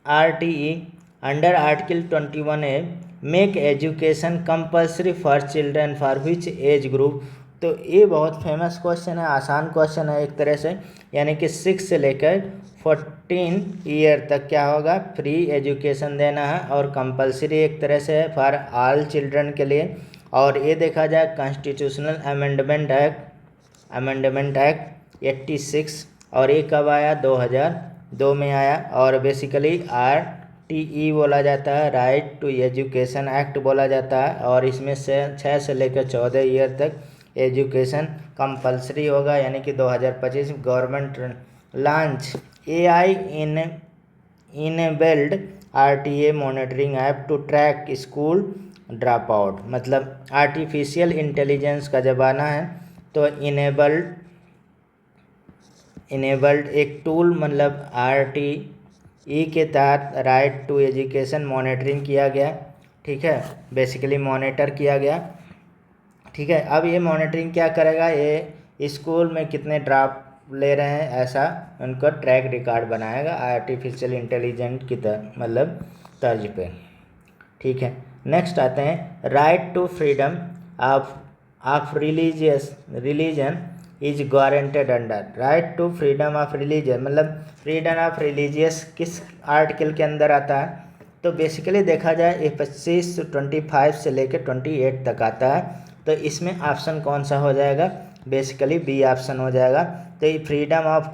RTE under article 21A make education compulsory for children for which age group. तो ये बहुत फेमस क्वेश्चन है, आसान question है एक तरह से, यानी कि 6 से लेकर 14 ईयर तक क्या होगा, फ्री एजुकेशन देना है और कंपलसरी एक तरह से है फॉर ऑल चिल्ड्रन के लिए। और ये देखा जाए कॉन्स्टिट्यूशनल अमेंडमेंट एक्ट 86, और ये कब आया, 2002 में आया। और बेसिकली RTE बोला जाता है, राइट टू एजुकेशन एक्ट बोला जाता है, और इसमें से 6 से लेकर 14 ईयर तक एजुकेशन कंपलसरी होगा। यानी कि 2025 government launch AI enabled RTA monitoring app to track school drop out. मतलब आर्टिफिशियल इंटेलिजेंस का ज़माना है, तो इनेबल्ड एक टूल, मतलब RTE के तहत राइट टू एजुकेशन मॉनिटरिंग किया गया, ठीक है, बेसिकली मॉनिटर किया गया, ठीक है। अब ये मॉनिटरिंग क्या करेगा, ये स्कूल में कितने ड्रॉप ले रहे हैं ऐसा उनको ट्रैक रिकॉर्ड बनाएगा आर्टिफिशियल इंटेलिजेंस की मतलब तर्ज पे, ठीक है। नेक्स्ट आते हैं right to freedom of religion is guaranteed under. Right to freedom of religion मतलब फ्रीडम ऑफ रिलीजियस किस आर्टिकल के अंदर आता है, तो बेसिकली देखा जाए ये 25 से लेकर 28 तक आता है। तो इसमें ऑप्शन कौन सा हो जाएगा, बेसिकली बी ऑप्शन हो जाएगा। तो ये freedom of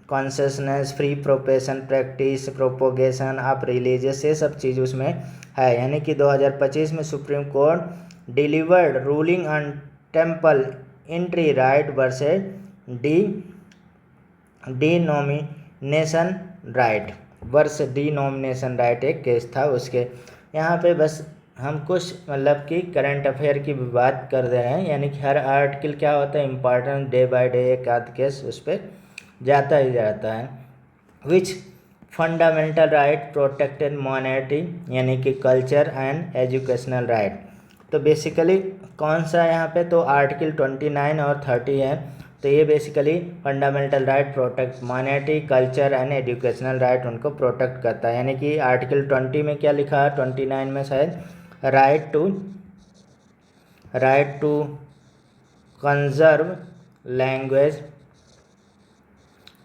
consciousness, free profession, practice, propagation of religious, ये सब चीज़ उसमें है। यानी कि 2025 में supreme court delivered ruling on temple entry right versus denomination right एक केस था उसके। यहाँ पे बस हम कुछ मतलब कि करंट अफेयर की बात कर रहे हैं, यानी कि हर आर्टिकल क्या होता है इम्पॉर्टेंट, डे बाय डे एक आध केस उस पर जाता ही जाता है। Which fundamental right protected minority, यानी कि कल्चर एंड एजुकेशनल राइट। तो बेसिकली कौन सा यहाँ पे, तो आर्टिकल 29 और 30 है। तो ये basically fundamental right protect minority, culture and educational right उनको प्रोटेक्ट करता है। यानी कि आर्टिकल 20 में क्या लिखा है, 29 में शायद right to conserve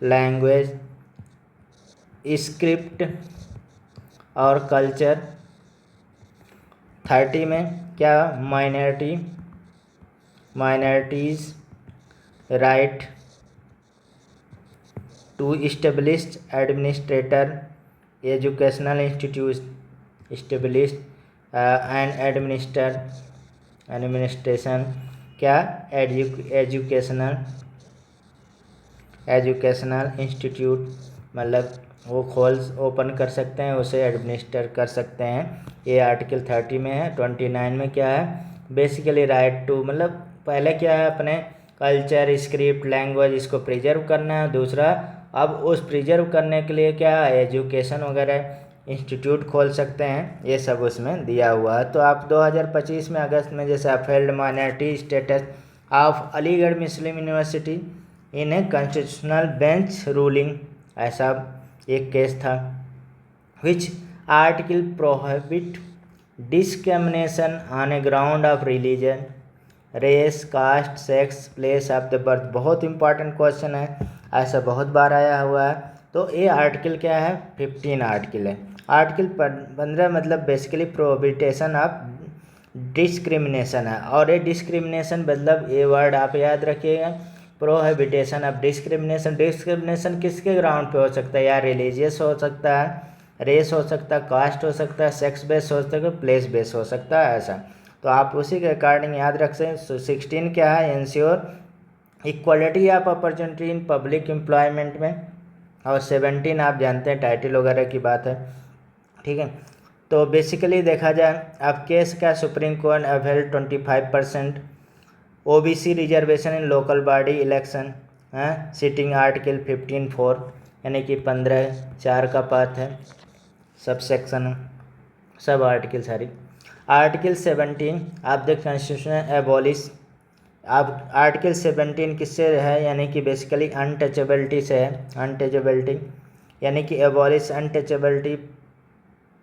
language script और कल्चर। 30 में क्या, minorities right to establish administrator educational institute establish and administration क्या, एजुकेशनल इंस्टीट्यूट मतलब वो ओपन कर सकते हैं, उसे एडमिनिस्टर कर सकते हैं। ये आर्टिकल 30 में है। 29 में क्या है, बेसिकली राइट टू मतलब पहले क्या है, अपने कल्चर, स्क्रिप्ट, लैंग्वेज, इसको प्रिजर्व करना है। दूसरा, अब उस प्रिजर्व करने के लिए क्या एजुकेशन वगैरह इंस्टीट्यूट खोल सकते हैं, ये सब उसमें दिया हुआ है। तो आप 2025 में अगस्त में जैसे upheld minority status of Aligarh Muslim university in a constitutional bench ruling, ऐसा एक केस था। Which article prohibit discrimination on a ground of religion, race, caste, sex, place of the birth. बहुत इंपॉर्टेंट क्वेश्चन है, ऐसा बहुत बार आया हुआ है। तो ये आर्टिकल क्या है, 15 आर्टिकल है। आर्टिकल 15 मतलब बेसिकली प्रोहिबिटेशन ऑफ डिस्क्रिमिनेशन है। और ये डिस्क्रिमिनेशन मतलब ये वर्ड आप याद रखिएगा, प्रोहिबिटेशन ऑफ डिस्क्रिमिनेशन। डिस्क्रिमिनेशन किसके ग्राउंड पे हो सकता है, या रिलीजियस हो सकता है, रेस हो सकता है, कास्ट हो सकता है, सेक्स बेस हो सकता है, प्लेस बेस हो सकता है, ऐसा। तो आप उसी के अकॉर्डिंग याद रख सकते हैं। 16 क्या है, ensure equality of opportunity in public employment में। और 17 आप जानते हैं टाइटल वगैरह की बात है, ठीक है। तो बेसिकली देखा जाए अब केस का, supreme Court upheld 25% OBC reservation in local body election है, सिटिंग आर्टिकल 15(4), यानी कि 15(4) का पार्ट है, सब सेक्शन, सब आर्टिकल सारी। आर्टिकल 17 आप द कॉन्स्टिट्यूशन एबॉलिश। अब आर्टिकल 17 किससे है, यानी कि बेसिकली अनटचेबिलिटी से है। अनटचेबिलिटी यानी कि abolish untouchability,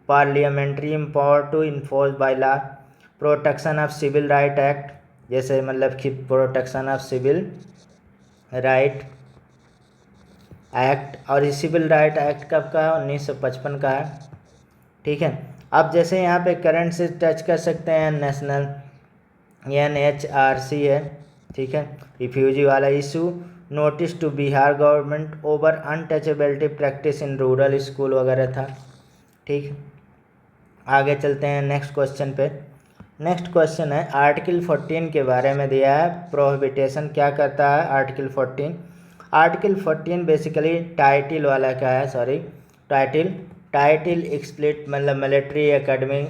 parliamentary power to enforce by law, protection of civil right act, जैसे मतलब कि protection of civil right act. और ये सिविल राइट एक्ट कब का है, 1955 का है, ठीक है। अब जैसे यहाँ पे करंट से टच कर सकते हैं, नेशनल NHRC है, ठीक है, रिफ्यूजी वाला issue, notice to Bihar government over untouchability practice in rural school वगैरह था, ठीक। आगे चलते हैं नेक्स्ट क्वेश्चन पे। नेक्स्ट क्वेश्चन है आर्टिकल 14 के बारे में दिया है, प्रोहिबिटेशन क्या करता है आर्टिकल 14। आर्टिकल 14 बेसिकली टाइटिल वाला क्या है, सॉरी टाइटिल एक्सप्लिट मतलब मिलिट्री एकेडमी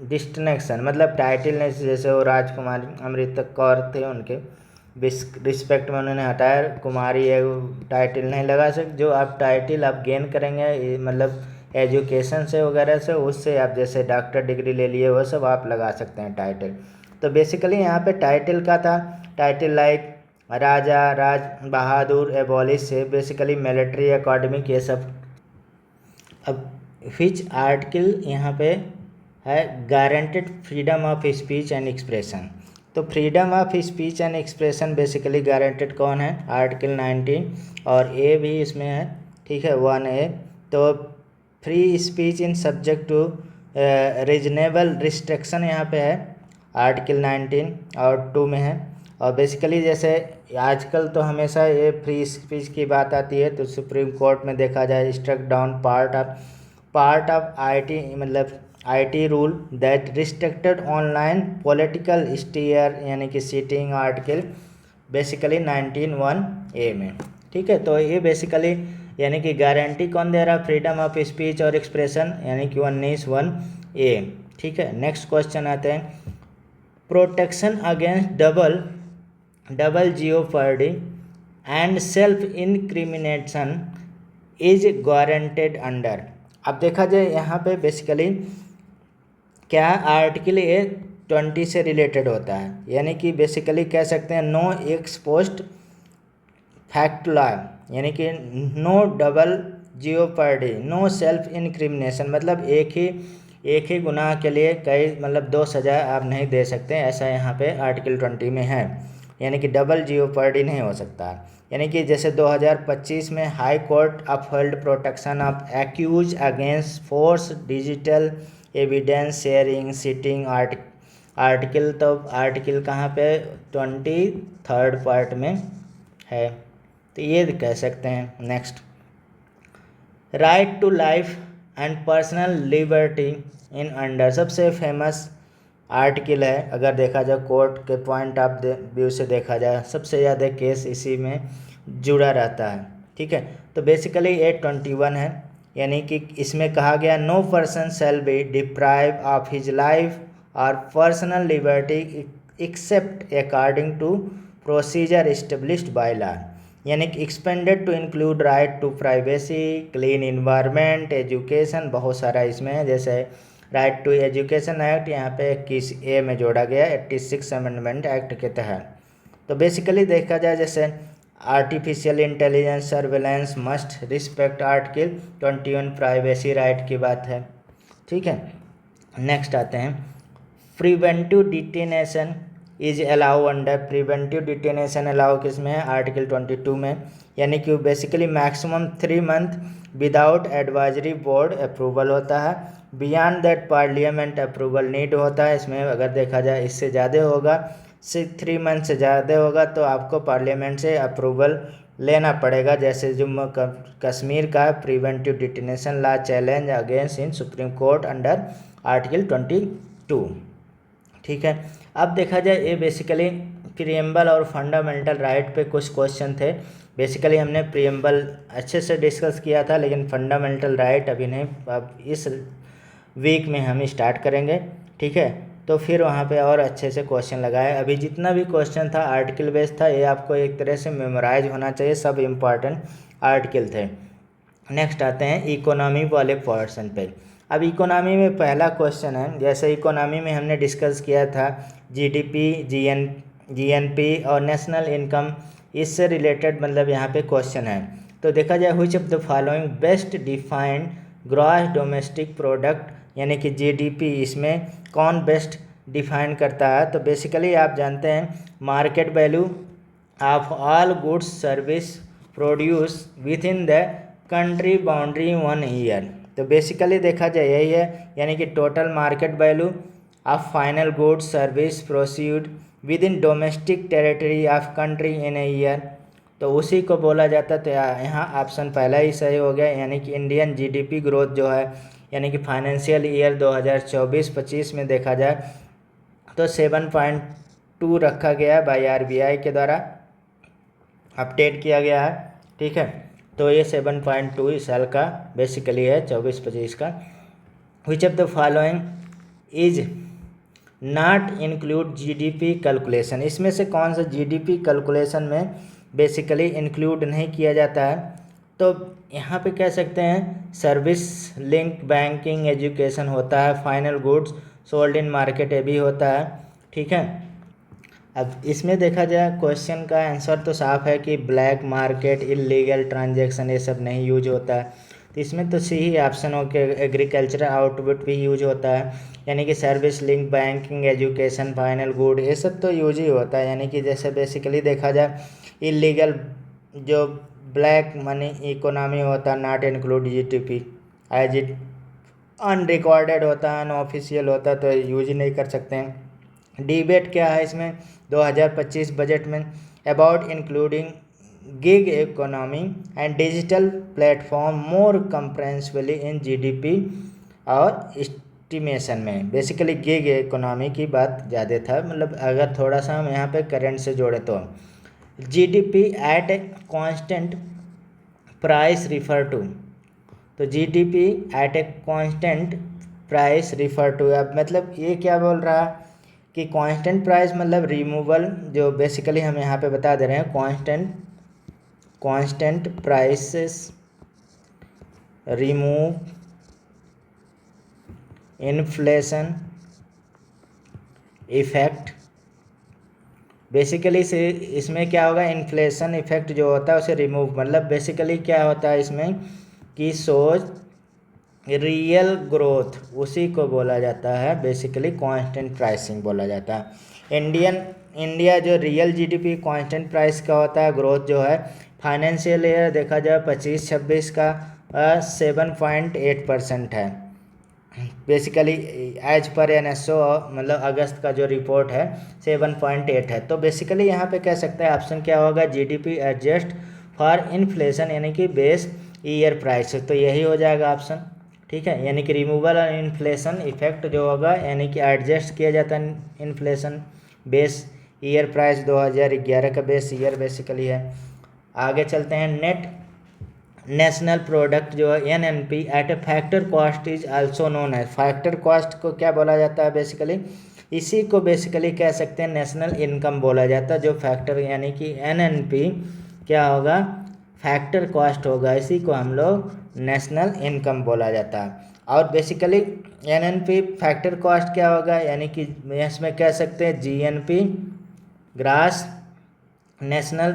डिस्टिंक्शन, मतलब टाइटिल ने, जैसे वो राजकुमारी अमृता कौर थे उनके रिस्पेक्ट में उन्होंने हटाया कुमारी, है टाइटिल नहीं लगा सकते। जो आप टाइटिल आप गेन करेंगे मतलब एजुकेशन से वगैरह से, उससे आप जैसे डॉक्टर डिग्री ले लिए वो सब आप लगा सकते हैं टाइटल। तो बेसिकली यहाँ पे टाइटल का था, title like raja, Raj Bahadur, abolish से बेसिकली मिलिट्री एकेडमिक ये सब। अब विच आर्टिकल यहाँ पे है, guaranteed freedom of speech and expression. तो freedom of speech and expression basically guaranteed कौन है, आर्टिकल 19, और ए भी इसमें है, ठीक है, 1A। तो free speech in subject to reasonable restriction यहाँ पे है, आर्टिकल 19 और 2 में है। और बेसिकली जैसे आजकल तो हमेशा ये फ्री स्पीच की बात आती है, तो सुप्रीम कोर्ट में देखा जाए struck down part of IT मतलब IT rule that restricted online political steer, यानी कि सीटिंग, आर्टिकल बेसिकली 19(1)A में, ठीक है। तो ये बेसिकली यानी कि गारंटी कौन दे रहा, फ्रीडम ऑफ स्पीच और एक्सप्रेशन, यानी कि 19(1)A, ठीक है। नेक्स्ट क्वेश्चन आते हैं, protection against double jeopardy and self incrimination is guaranteed under. अब देखा जाए यहाँ पे बेसिकली क्या आर्टिकल ये 20 से रिलेटेड होता है, यानी कि बेसिकली कह सकते हैं no ex post facto law, यानी कि no double jeopardy, no self incrimination, मतलब एक ही गुनाह के लिए कई मतलब 2 सज़ा आप नहीं दे सकते, ऐसा यहाँ पे आर्टिकल 20 में है, यानी कि डबल जियोपर्डी नहीं हो सकता। यानी कि जैसे 2025 में high court uphold protection of accuse against force digital evidence sharing citing article. तो आर्टिकल कहाँ पे, 23rd पार्ट में है, तो ये कह सकते हैं। Next, right to life and personal liberty in under, सबसे फेमस आर्टिकल है अगर देखा जाए कोर्ट के पॉइंट ऑफ व्यू से देखा जाए, सबसे ज़्यादा केस इसी में जुड़ा रहता है, ठीक है। तो बेसिकली 821 है, यानी कि इसमें कहा गया no person shall be deprive of his life और personal liberty except according to procedure established by law, यानी कि expanded to include right to privacy, clean environment, education, बहुत सारा इसमें है। जैसे राइट टू एजुकेशन एक्ट यहाँ पे 21A में जोड़ा गया 86 अमेंडमेंट एक्ट के तहत। तो बेसिकली देखा जाए जैसे artificial intelligence surveillance must respect article 21 privacy right की बात है, ठीक है। नेक्स्ट आते हैं preventive detention is allow under, preventive detention allow किस में है, आर्टिकल 22 में, यानी कि basically maximum 3 month without advisory board approval होता है। Beyond that parliament approval need होता है। इसमें अगर देखा जाए इससे ज़्यादा होगा, 3 मंथ से ज़्यादा होगा तो आपको पार्लियामेंट से अप्रूवल लेना पड़ेगा। जैसे जम्मू कश्मीर का प्रिवेंटिव डिटेनेशन लॉ चैलेंज अगेंस्ट इन सुप्रीम कोर्ट अंडर आर्टिकल 22, ठीक है। अब देखा जाए ये बेसिकली प्रीएम्बल और फंडामेंटल राइट पे कुछ क्वेश्चन थे। बेसिकली हमने प्रीएम्बल अच्छे से डिस्कस किया था, लेकिन फंडामेंटल राइट अभी नहीं, अब इस वीक में हम स्टार्ट करेंगे, ठीक है। तो फिर वहाँ पे और अच्छे से क्वेश्चन लगाए। अभी जितना भी क्वेश्चन था आर्टिकल बेस्ड था, ये आपको एक तरह से मेमोराइज होना चाहिए, सब इम्पॉर्टेंट आर्टिकल थे। नेक्स्ट आते हैं इकोनॉमी वाले पोर्शन पे। अब इकोनॉमी में पहला क्वेश्चन है, जैसे इकोनॉमी में हमने डिस्कस किया था जीडीपी, जीएनपी और नेशनल इनकम, इससे रिलेटेड मतलब यहाँ पे क्वेश्चन है। तो देखा जाए which of the following best defined gross domestic product, यानी कि जीडीपी, इसमें कौन बेस्ट डिफाइन करता है। तो बेसिकली आप जानते हैं market value of all goods service produce with in the country boundary 1 year. तो बेसिकली देखा जाए यही है, यानी कि total market value of final goods service produced with in domestic territory of country in a year, तो उसी को बोला जाता है। तो यहाँ ऑप्शन पहला ही सही हो गया, यानी कि इंडियन जीडीपी ग्रोथ जो है, यानी कि फाइनेंशियल ईयर 2024-25 में देखा जाए तो 7.2 रखा गया है बाय आरबीआई के द्वारा, अपडेट किया गया है, ठीक है। तो ये 7.2 इस साल का बेसिकली है 24-25 का। विच of the following is not include GDP calculation, इसमें से कौन सा जीडीपी कैलकुलेशन में बेसिकली इंक्लूड नहीं किया जाता है। तो यहाँ पे कह सकते हैं सर्विस लिंक बैंकिंग एजुकेशन होता है, final goods sold in market ये भी होता है, ठीक है। अब इसमें देखा जाए क्वेश्चन का आंसर तो साफ है कि ब्लैक मार्केट, इलीगल ट्रांजैक्शन ये सब नहीं यूज होता है। तो इसमें तो सी ही ऑप्शन हो के एग्रीकल्चर आउटपुट भी यूज होता है, यानी कि service link banking education final good ये सब तो यूज ही होता है। यानी कि जैसे बेसिकली देखा जाए इलीगल जो ब्लैक मनी इकोनॉमी होता है not include GDP as it unrecorded होता है, अनऑफिशियल होता है, तो यूज ही नहीं कर सकते हैं। डिबेट क्या है इसमें 2025 बजट में about including gig economy and digital platform more comprehensively in GDP और एस्टिमेशन में, बेसिकली गिग इकोनॉमी की बात ज़्यादा था। मतलब अगर थोड़ा सा हम यहाँ पे करंट से जोड़े तो GDP at a constant price refer to, तो GDP at a constant price refer to, अब मतलब ये क्या बोल रहा है कि कांस्टेंट प्राइस मतलब रिमूवल, जो बेसिकली हम यहाँ पे बता दे रहे हैं constant prices remove inflation effect. Basically से इसमें क्या होगा, इन्फ्लेशन इफेक्ट जो होता है उसे रिमूव, मतलब बेसिकली क्या होता है इसमें कि सोच रियल ग्रोथ उसी को बोला जाता है, बेसिकली कांस्टेंट प्राइसिंग बोला जाता है। इंडिया जो रियल जीडीपी कांस्टेंट प्राइस का होता है, ग्रोथ जो है फाइनेंशियल ईयर देखा जाए 25-26 का 7.8% है, बेसिकली एज पर एनएसओ मतलब अगस्त का जो रिपोर्ट है 7.8 है। तो बेसिकली यहाँ पे कह सकते हैं ऑप्शन क्या होगा, जीडीपी एडजस्ट फॉर इन्फ्लेशन यानी कि बेस ईयर प्राइस, तो यही हो जाएगा ऑप्शन, ठीक है। यानी कि रिमूवल और इन्फ्लेशन इफेक्ट जो होगा यानी कि एडजस्ट किया जाता है इन्फ्लेशन बेस ईयर प्राइस 2011 का बेस ईयर बेसिकली है। आगे चलते हैं नेट नेशनल प्रोडक्ट जो है NNP at a factor cost is also known है, फैक्टर कॉस्ट को क्या बोला जाता है, बेसिकली इसी को बेसिकली कह सकते हैं नेशनल इनकम बोला जाता है, जो फैक्टर यानी कि एनएनपी क्या होगा, फैक्टर कॉस्ट होगा, इसी को हम लोग नेशनल इनकम बोला जाता है। और बेसिकली एनएनपी फैक्टर कॉस्ट क्या होगा, यानी कि इसमें कह सकते हैं GNP grass national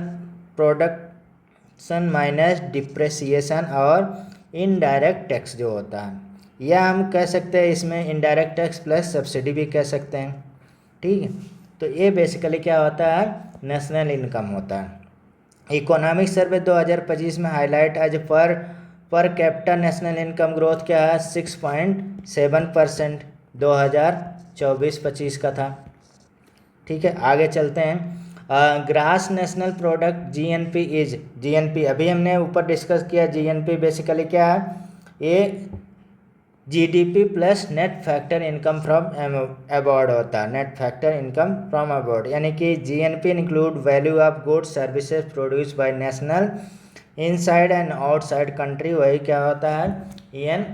production minus depreciation और इनडायरेक्ट टैक्स जो होता है, या हम कह सकते हैं इसमें इनडायरेक्ट टैक्स प्लस सब्सिडी भी कह सकते हैं, ठीक है। तो ये बेसिकली क्या होता है, नेशनल इनकम होता है। इकोनॉमिक सर्वे 2025 में highlight as per capita national income growth क्या है, 6.7% 2024-25 का था, ठीक है। आगे चलते हैं। ग्रास नेशनल प्रोडक्ट जीएनपी अभी हमने ऊपर डिस्कस किया। जीएनपी बेसिकली क्या है, ये GDP plus net factor income from abroad होता है, net factor income from abroad, यानी कि GNP include value of goods services produce by national inside and outside country, वही क्या होता है, an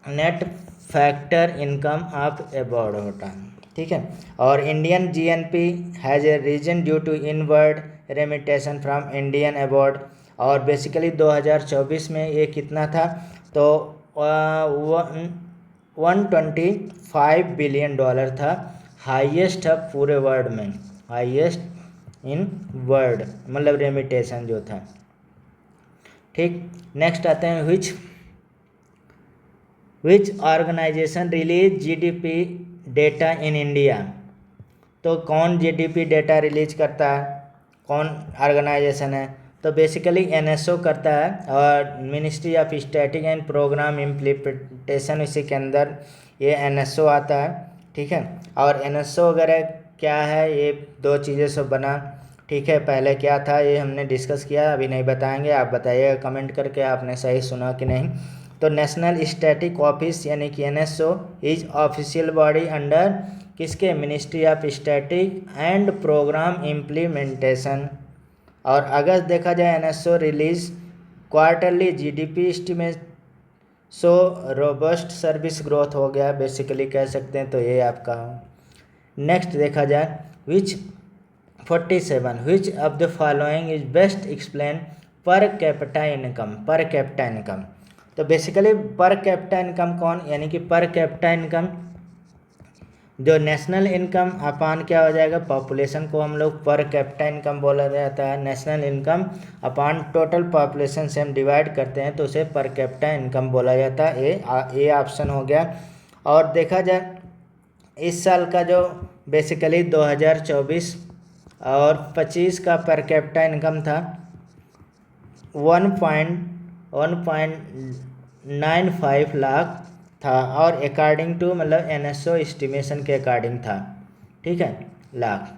net factor income of abroad होता है, ठीक है। और Indian GNP has a reason due to inward remittance from Indian abroad, और बेसिकली 2024 में ये कितना था, तो $125 बिलियन था, हाईएस्ट है पूरे वर्ल्ड में, हाईएस्ट इन वर्ल्ड, मतलब रेमिटेशन जो था, ठीक। नेक्स्ट आते हैं which organization release GDP data in India, तो कौन जीडीपी डेटा रिलीज करता है, कौन ऑर्गेनाइजेशन है, तो बेसिकली एनएसओ करता है, और ministry of static and programme implementation, इसी के अंदर ये एनएसओ आता है, ठीक है। और एनएसओ वगैरह क्या है, ये दो चीज़ें से बना, ठीक है। पहले क्या था ये हमने डिस्कस किया, अभी नहीं बताएंगे, आप बताइएगा कमेंट करके आपने सही सुना कि नहीं। तो नेशनल स्टैटिक ऑफिस यानी कि NSO is official body under किसके, ministry of static and programme implementation. और अगर देखा जाए NSO release quarterly GDP estimate, so robust service growth हो गया बेसिकली कह सकते हैं, तो ये आपका। नेक्स्ट देखा जाए विच of the following is best explain per capita income, तो बेसिकली पर कैपिटा इनकम कौन, यानी कि पर कैपिटा इनकम जो नेशनल इनकम अपान क्या हो जाएगा, पॉपुलेशन को हम लोग पर कैपिटा इनकम बोला जाता है, नेशनल इनकम अपान टोटल पॉपुलेशन से हम डिवाइड करते हैं तो उसे पर कैपिटा इनकम बोला जाता है, ए ऑप्शन हो गया। और देखा जाए इस साल का जो बेसिकली 2024 और 25 का पर कैपिटा इनकम था 1.95 लाख था, और अकॉर्डिंग टू मतलब एनएसओ एस्टिमेशन के अकॉर्डिंग था, ठीक है, लाख,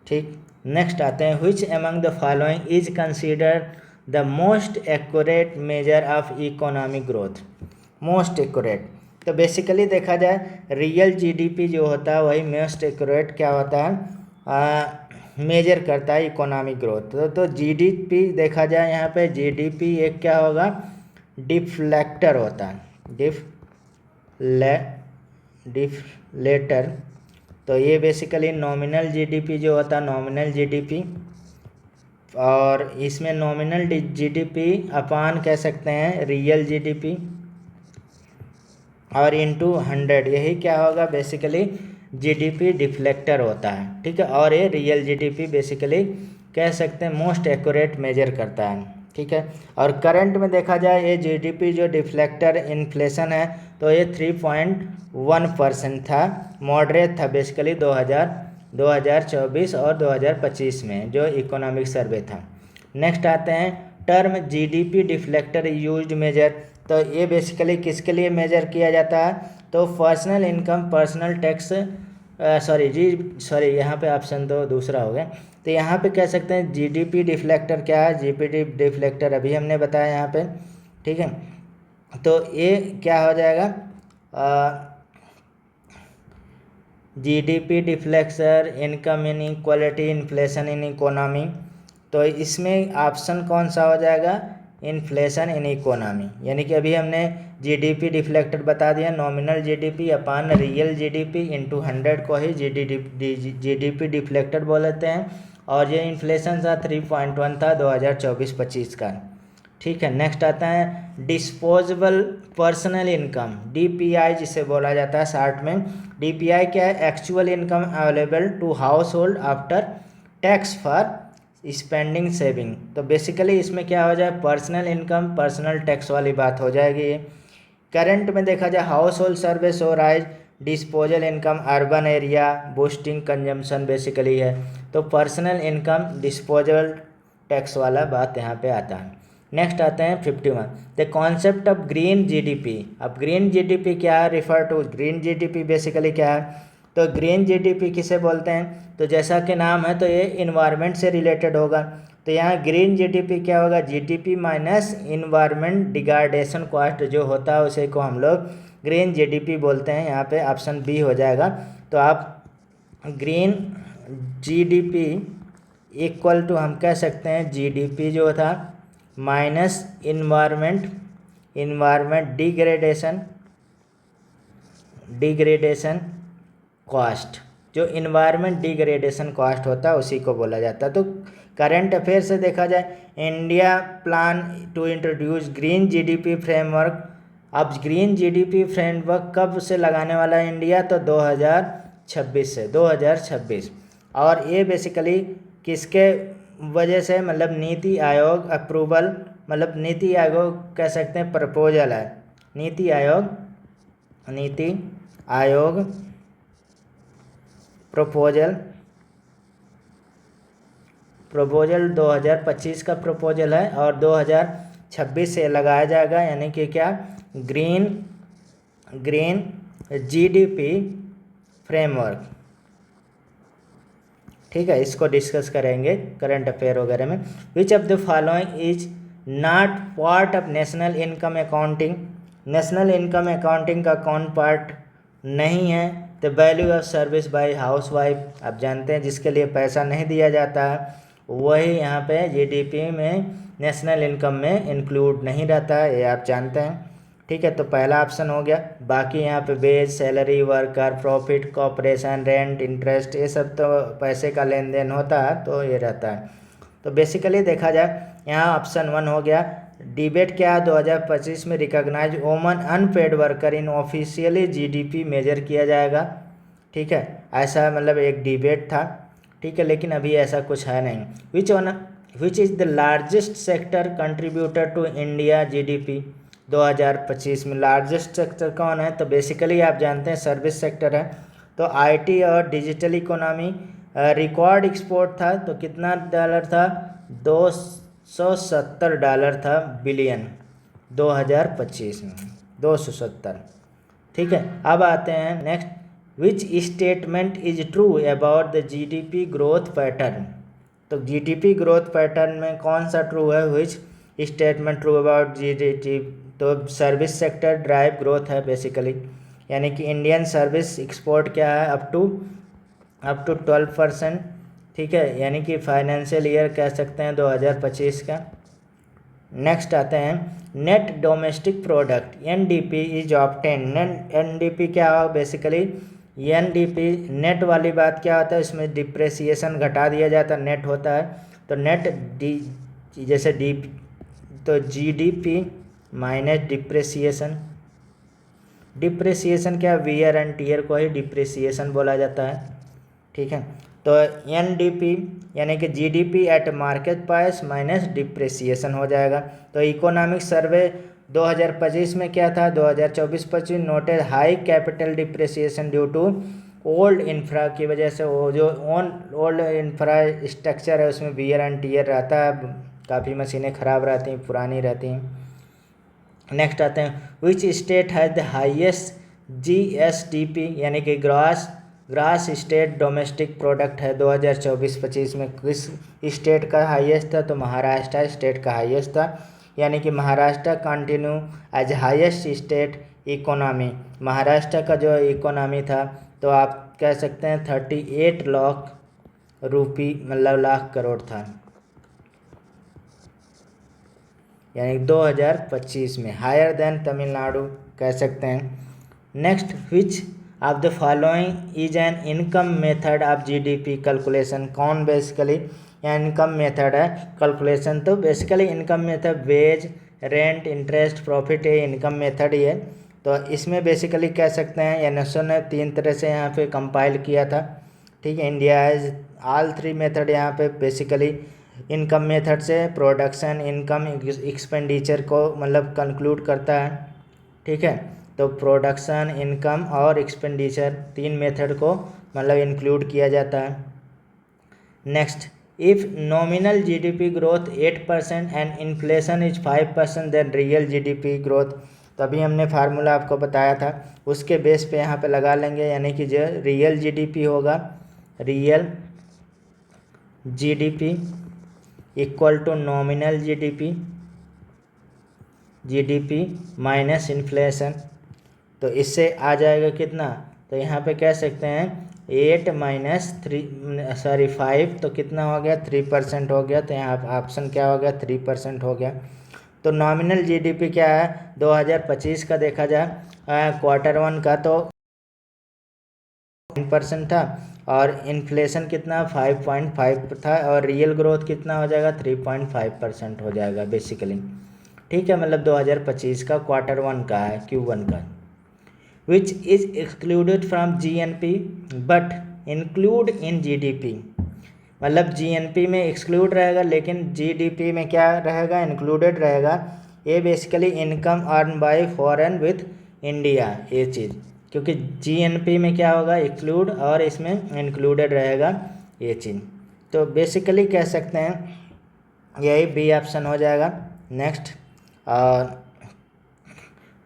ठीक। नेक्स्ट आते हैं which among the following is consider the most accurate measure of economic growth, most accurate, तो बेसिकली देखा जाए रियल जीडीपी जो होता है वही मोस्ट एक्यूरेट क्या होता है, मेजर करता है इकोनॉमिक ग्रोथ। तो जीडीपी देखा जाए यहाँ पे जीडीपी एक क्या होगा, डिफ्लेक्टर होता है, डिफ्लेटर, तो ये बेसिकली नॉमिनल जीडीपी जो होता है, नॉमिनल जीडीपी, और इसमें नॉमिनल जीडीपी अपान कह सकते हैं रियल जीडीपी और इनटू 100, यही क्या होगा बेसिकली जीडीपी डिफ्लेक्टर होता है, ठीक है। और ये रियल जीडीपी बेसिकली कह सकते हैं मोस्ट एक्यूरेट मेजर करता है, ठीक है। और करंट में देखा जाए ये जीडीपी जो डिफ्लेक्टर इन्फ्लेशन है तो ये 3.1% था, मॉडरेट था बेसिकली 2024 और 2025 में जो इकोनॉमिक सर्वे था। नेक्स्ट आते हैं term GDP deflector used measure, तो ये बेसिकली किसके लिए मेजर किया जाता है, तो पर्सनल इनकम पर्सनल टैक्स यहाँ पे ऑप्शन दो दूसरा हो गया, तो यहाँ पे कह सकते हैं जीडीपी डिफ्लेक्टर क्या है, जीडीपी डिफ्लेक्टर अभी हमने बताया यहाँ पे, ठीक है। तो ये क्या हो जाएगा, GDP deflector income in equality inflation in economy, तो इसमें ऑप्शन कौन सा हो जाएगा, इन्फ्लेशन इन इकोनॉमी, यानी कि अभी हमने जीडीपी डिफ्लेक्टेड बता दिया, नॉमिनल जीडीपी अपान रियल जीडीपी इंटू 100 को ही जीडीपी डिफ्लेक्टेड बोल देते हैं। और ये इन्फ्लेशन था 3.1 था 2024-25 का। ठीक है, नेक्स्ट आता है डिस्पोजेबल पर्सनल इनकम, डीपीआई जिसे बोला जाता है शॉर्ट में। डीपीआई क्या है? Actual income available to household after tax for spending saving. तो बेसिकली इसमें क्या हो जाए? पर्सनल इनकम, पर्सनल टैक्स वाली बात हो जाएगी ये। करंट में देखा जाए हाउस होल्ड सर्विस और rise disposal income urban area boosting consumption basically है। तो पर्सनल इनकम डिस्पोजल टैक्स वाला बात यहाँ पे आता है। नेक्स्ट आते हैं 51 the concept of green GDP. अब ग्रीन जीडीपी क्या है? Refer to green GDP basically क्या है? तो ग्रीन जीडीपी किसे बोलते हैं? तो जैसा कि नाम है तो ये इन्वायरमेंट से रिलेटेड होगा। तो यहाँ ग्रीन जीडीपी क्या होगा? GDP minus environment degradation cost जो होता है उसे को हम लोग ग्रीन जीडीपी बोलते हैं। यहाँ पे ऑप्शन बी हो जाएगा। तो आप ग्रीन जीडीपी इक्वल टू हम कह सकते हैं जीडीपी जो था माइनस इन्वायरमेंट डिग्रेडेशन कॉस्ट। जो इन्वायरमेंट डिग्रेडेशन कॉस्ट होता है उसी को बोला जाता है। तो करंट अफेयर से देखा जाए India plan to introduce green GDP framework. अब ग्रीन जीडीपी फ्रेमवर्क कब से लगाने वाला है इंडिया? तो 2026 से, 2026। और ये बेसिकली किसके वजह से? मतलब नीति आयोग अप्रूवल, मतलब नीति आयोग कह सकते हैं प्रपोजल है। नीति आयोग प्रपोजल 2025 का प्रपोजल है और 2026 से लगाया जाएगा। यानी कि क्या? Green GDP framework. ठीक है, इसको डिस्कस करेंगे करंट अफेयर वगैरह में। विच of the following is not part of national income accounting. National income accounting का कौन पार्ट नहीं है? The value of service by house wife. आप जानते हैं जिसके लिए पैसा नहीं दिया जाता है वही यहाँ पे जीडीपी में नेशनल इनकम में इंक्लूड नहीं रहता है, ये आप जानते हैं। ठीक है, तो पहला ऑप्शन हो गया। बाकी यहाँ पे wage, salary, worker, profit, corporation, rent, interest, ये सब तो पैसे का लेन देन होता है तो ये रहता है। तो बेसिकली देखा जाए यहाँ ऑप्शन 1 हो गया। डिबेट क्या है? 2025 में recognise woman unpaid worker in officially GDP measure किया जाएगा। ठीक है, ऐसा मतलब एक डिबेट था। ठीक है, लेकिन अभी ऐसा कुछ है नहीं। Which is the largest sector contributor to India GDP 2025 में? लार्जेस्ट सेक्टर कौन है? तो बेसिकली आप जानते हैं सर्विस सेक्टर है। तो आईटी और डिजिटल इकोनॉमी। रिकॉर्ड एक्सपोर्ट था तो कितना डॉलर था? $270 था बिलियन 2025 में, 270। ठीक है, अब आते हैं next. Which statement is true about the GDP growth pattern. तो जीडीपी ग्रोथ पैटर्न में कौन सा ट्रू है? Which statement true about GDP? तो सर्विस सेक्टर ड्राइव ग्रोथ है बेसिकली, यानी कि इंडियन सर्विस एक्सपोर्ट क्या है? Up to 12%। ठीक है, यानी कि फाइनेंशियल ईयर कह सकते हैं 2025 का। नेक्स्ट आते हैं net domestic product NDP is obtain. NDP क्या हो? बेसिकली एनडीपी नेट वाली बात क्या होता है? इसमें डिप्रेसिएशन घटा दिया जाता है, नेट होता है। तो नेट जैसे डी तो जीडीपी माइनस डिप्रेसिएशन क्या? वियर एंड टीयर को ही डिप्रेसिएशन बोला जाता है। ठीक है, तो एनडीपी यानी कि GDP at market price minus depreciation हो जाएगा। तो इकोनॉमिक सर्वे 2025 में क्या था? 2024-25 noted high capital depreciation due to old infra की वजह से। वो जो ओल्ड इंफ्रास्ट्रक्चर है उसमें वियर एंड टीयर रहता है, काफ़ी मशीनें ख़राब रहती हैं, पुरानी रहती हैं। नेक्स्ट आते हैं which state has the highest GSDP यानी कि ग्रास स्टेट डोमेस्टिक प्रोडक्ट है 2024-25 में किस स्टेट का हाईएस्ट था? तो महाराष्ट्र स्टेट का हाईएस्ट था, यानी कि Maharashtra continue as highest state economy. Maharashtra का जो इकोनॉमी था तो आप कह सकते हैं 38 लाख रुपये मतलब लाख करोड़ था, यानी 2025 में, हायर देन तमिलनाडु कह सकते हैं। Next, which of the following is an income method of GDP calculation. कौन बेसिकली इनकम मेथड है कैलकुलेशन? तो basically income method wage, rent, interest, profit, ये इनकम मेथड ही है। तो इसमें बेसिकली कह सकते हैं एनएसओ ने 3 तरह से यहाँ पे कंपाइल किया था, ठीक है। इंडिया हैज़ ऑल 3 मेथड यहाँ पे बेसिकली इनकम मेथड से प्रोडक्शन, इनकम, एक्सपेंडिचर को मतलब कंक्लूड करता है, ठीक है। तो प्रोडक्शन, इनकम और एक्सपेंडिचर 3 मेथड को मतलब इंक्लूड किया जाता है। Next, if nominal GDP growth 8% and inflation is 5% then real GDP growth. तो अभी हमने फार्मूला आपको बताया था, उसके बेस पे यहाँ पे लगा लेंगे, यानी कि जो रियल जीडीपी होगा, real GDP equal to nominal GDP minus inflation. तो इससे आ जाएगा कितना? तो यहाँ पे कह सकते हैं 8 माइनस 5, तो कितना हो गया? 3% हो गया। तो यहाँ ऑप्शन क्या हो गया? 3% हो गया। तो नॉमिनल जीडीपी क्या है 2025 का देखा जाए Q1 का, तो 9% था और इन्फ्लेशन कितना 5.5 था और रियल ग्रोथ कितना हो जाएगा 3.5% हो जाएगा बेसिकली, ठीक है। मतलब 2025 का Q1 का है, Q1 का। Which is excluded from GNP but include in GDP. मतलब जीएनपी में एक्सक्लूड रहेगा लेकिन जीडीपी में क्या रहेगा? इंक्लूडेड रहेगा। ये basically income earn by foreign with India, ये चीज़, क्योंकि जीएनपी में क्या होगा? एक्सक्लूड, और इसमें इंक्लूडेड रहेगा ये चीज़। तो बेसिकली कह सकते हैं यही बी ऑप्शन हो जाएगा। Next,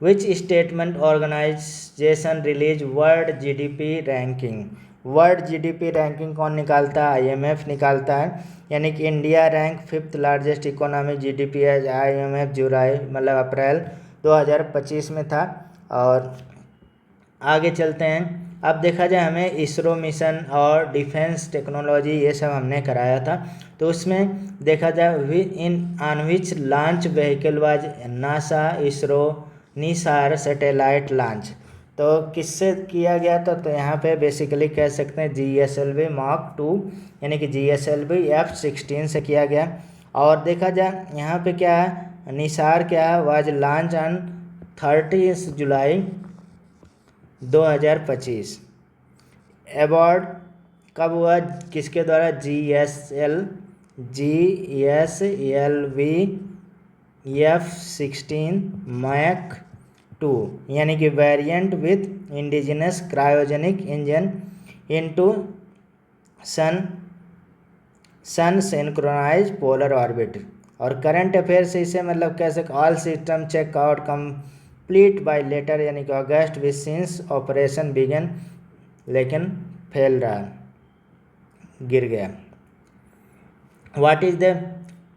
which statement organisation release world GDP ranking. World GDP ranking कौन निकालता है? आईएमएफ निकालता है। यानी कि India rank 5th largest economy GDP है, आईएमएफ जुलाई मतलब अप्रैल 2025 में था। और आगे चलते हैं। अब देखा जाए हमें इसरो मिशन और डिफेंस टेक्नोलॉजी ये सब हमने कराया था, तो उसमें देखा जाए in on which launch vehicle was NASA ISRO Nisar satellite launch. तो किससे किया गया था? तो यहाँ पे बेसिकली कह सकते हैं GSLV Mark 2 यानी कि GSLV F-16 से किया गया। और देखा जाए यहाँ पे क्या है, निसार क्या है, was launch on 30 July 2025। Award कब हुआ? किसके द्वारा? GSLV F-16 Mark 2 यानी कि variant with indigenous cryogenic engine into sun synchronise polar orbit. और करंट अफेयर से इसे मतलब कैसे all system check out complete by later यानी कि अगस्त विथ सिंस ऑपरेशन बिगन, लेकिन फेल रहा, गिर गया। What is the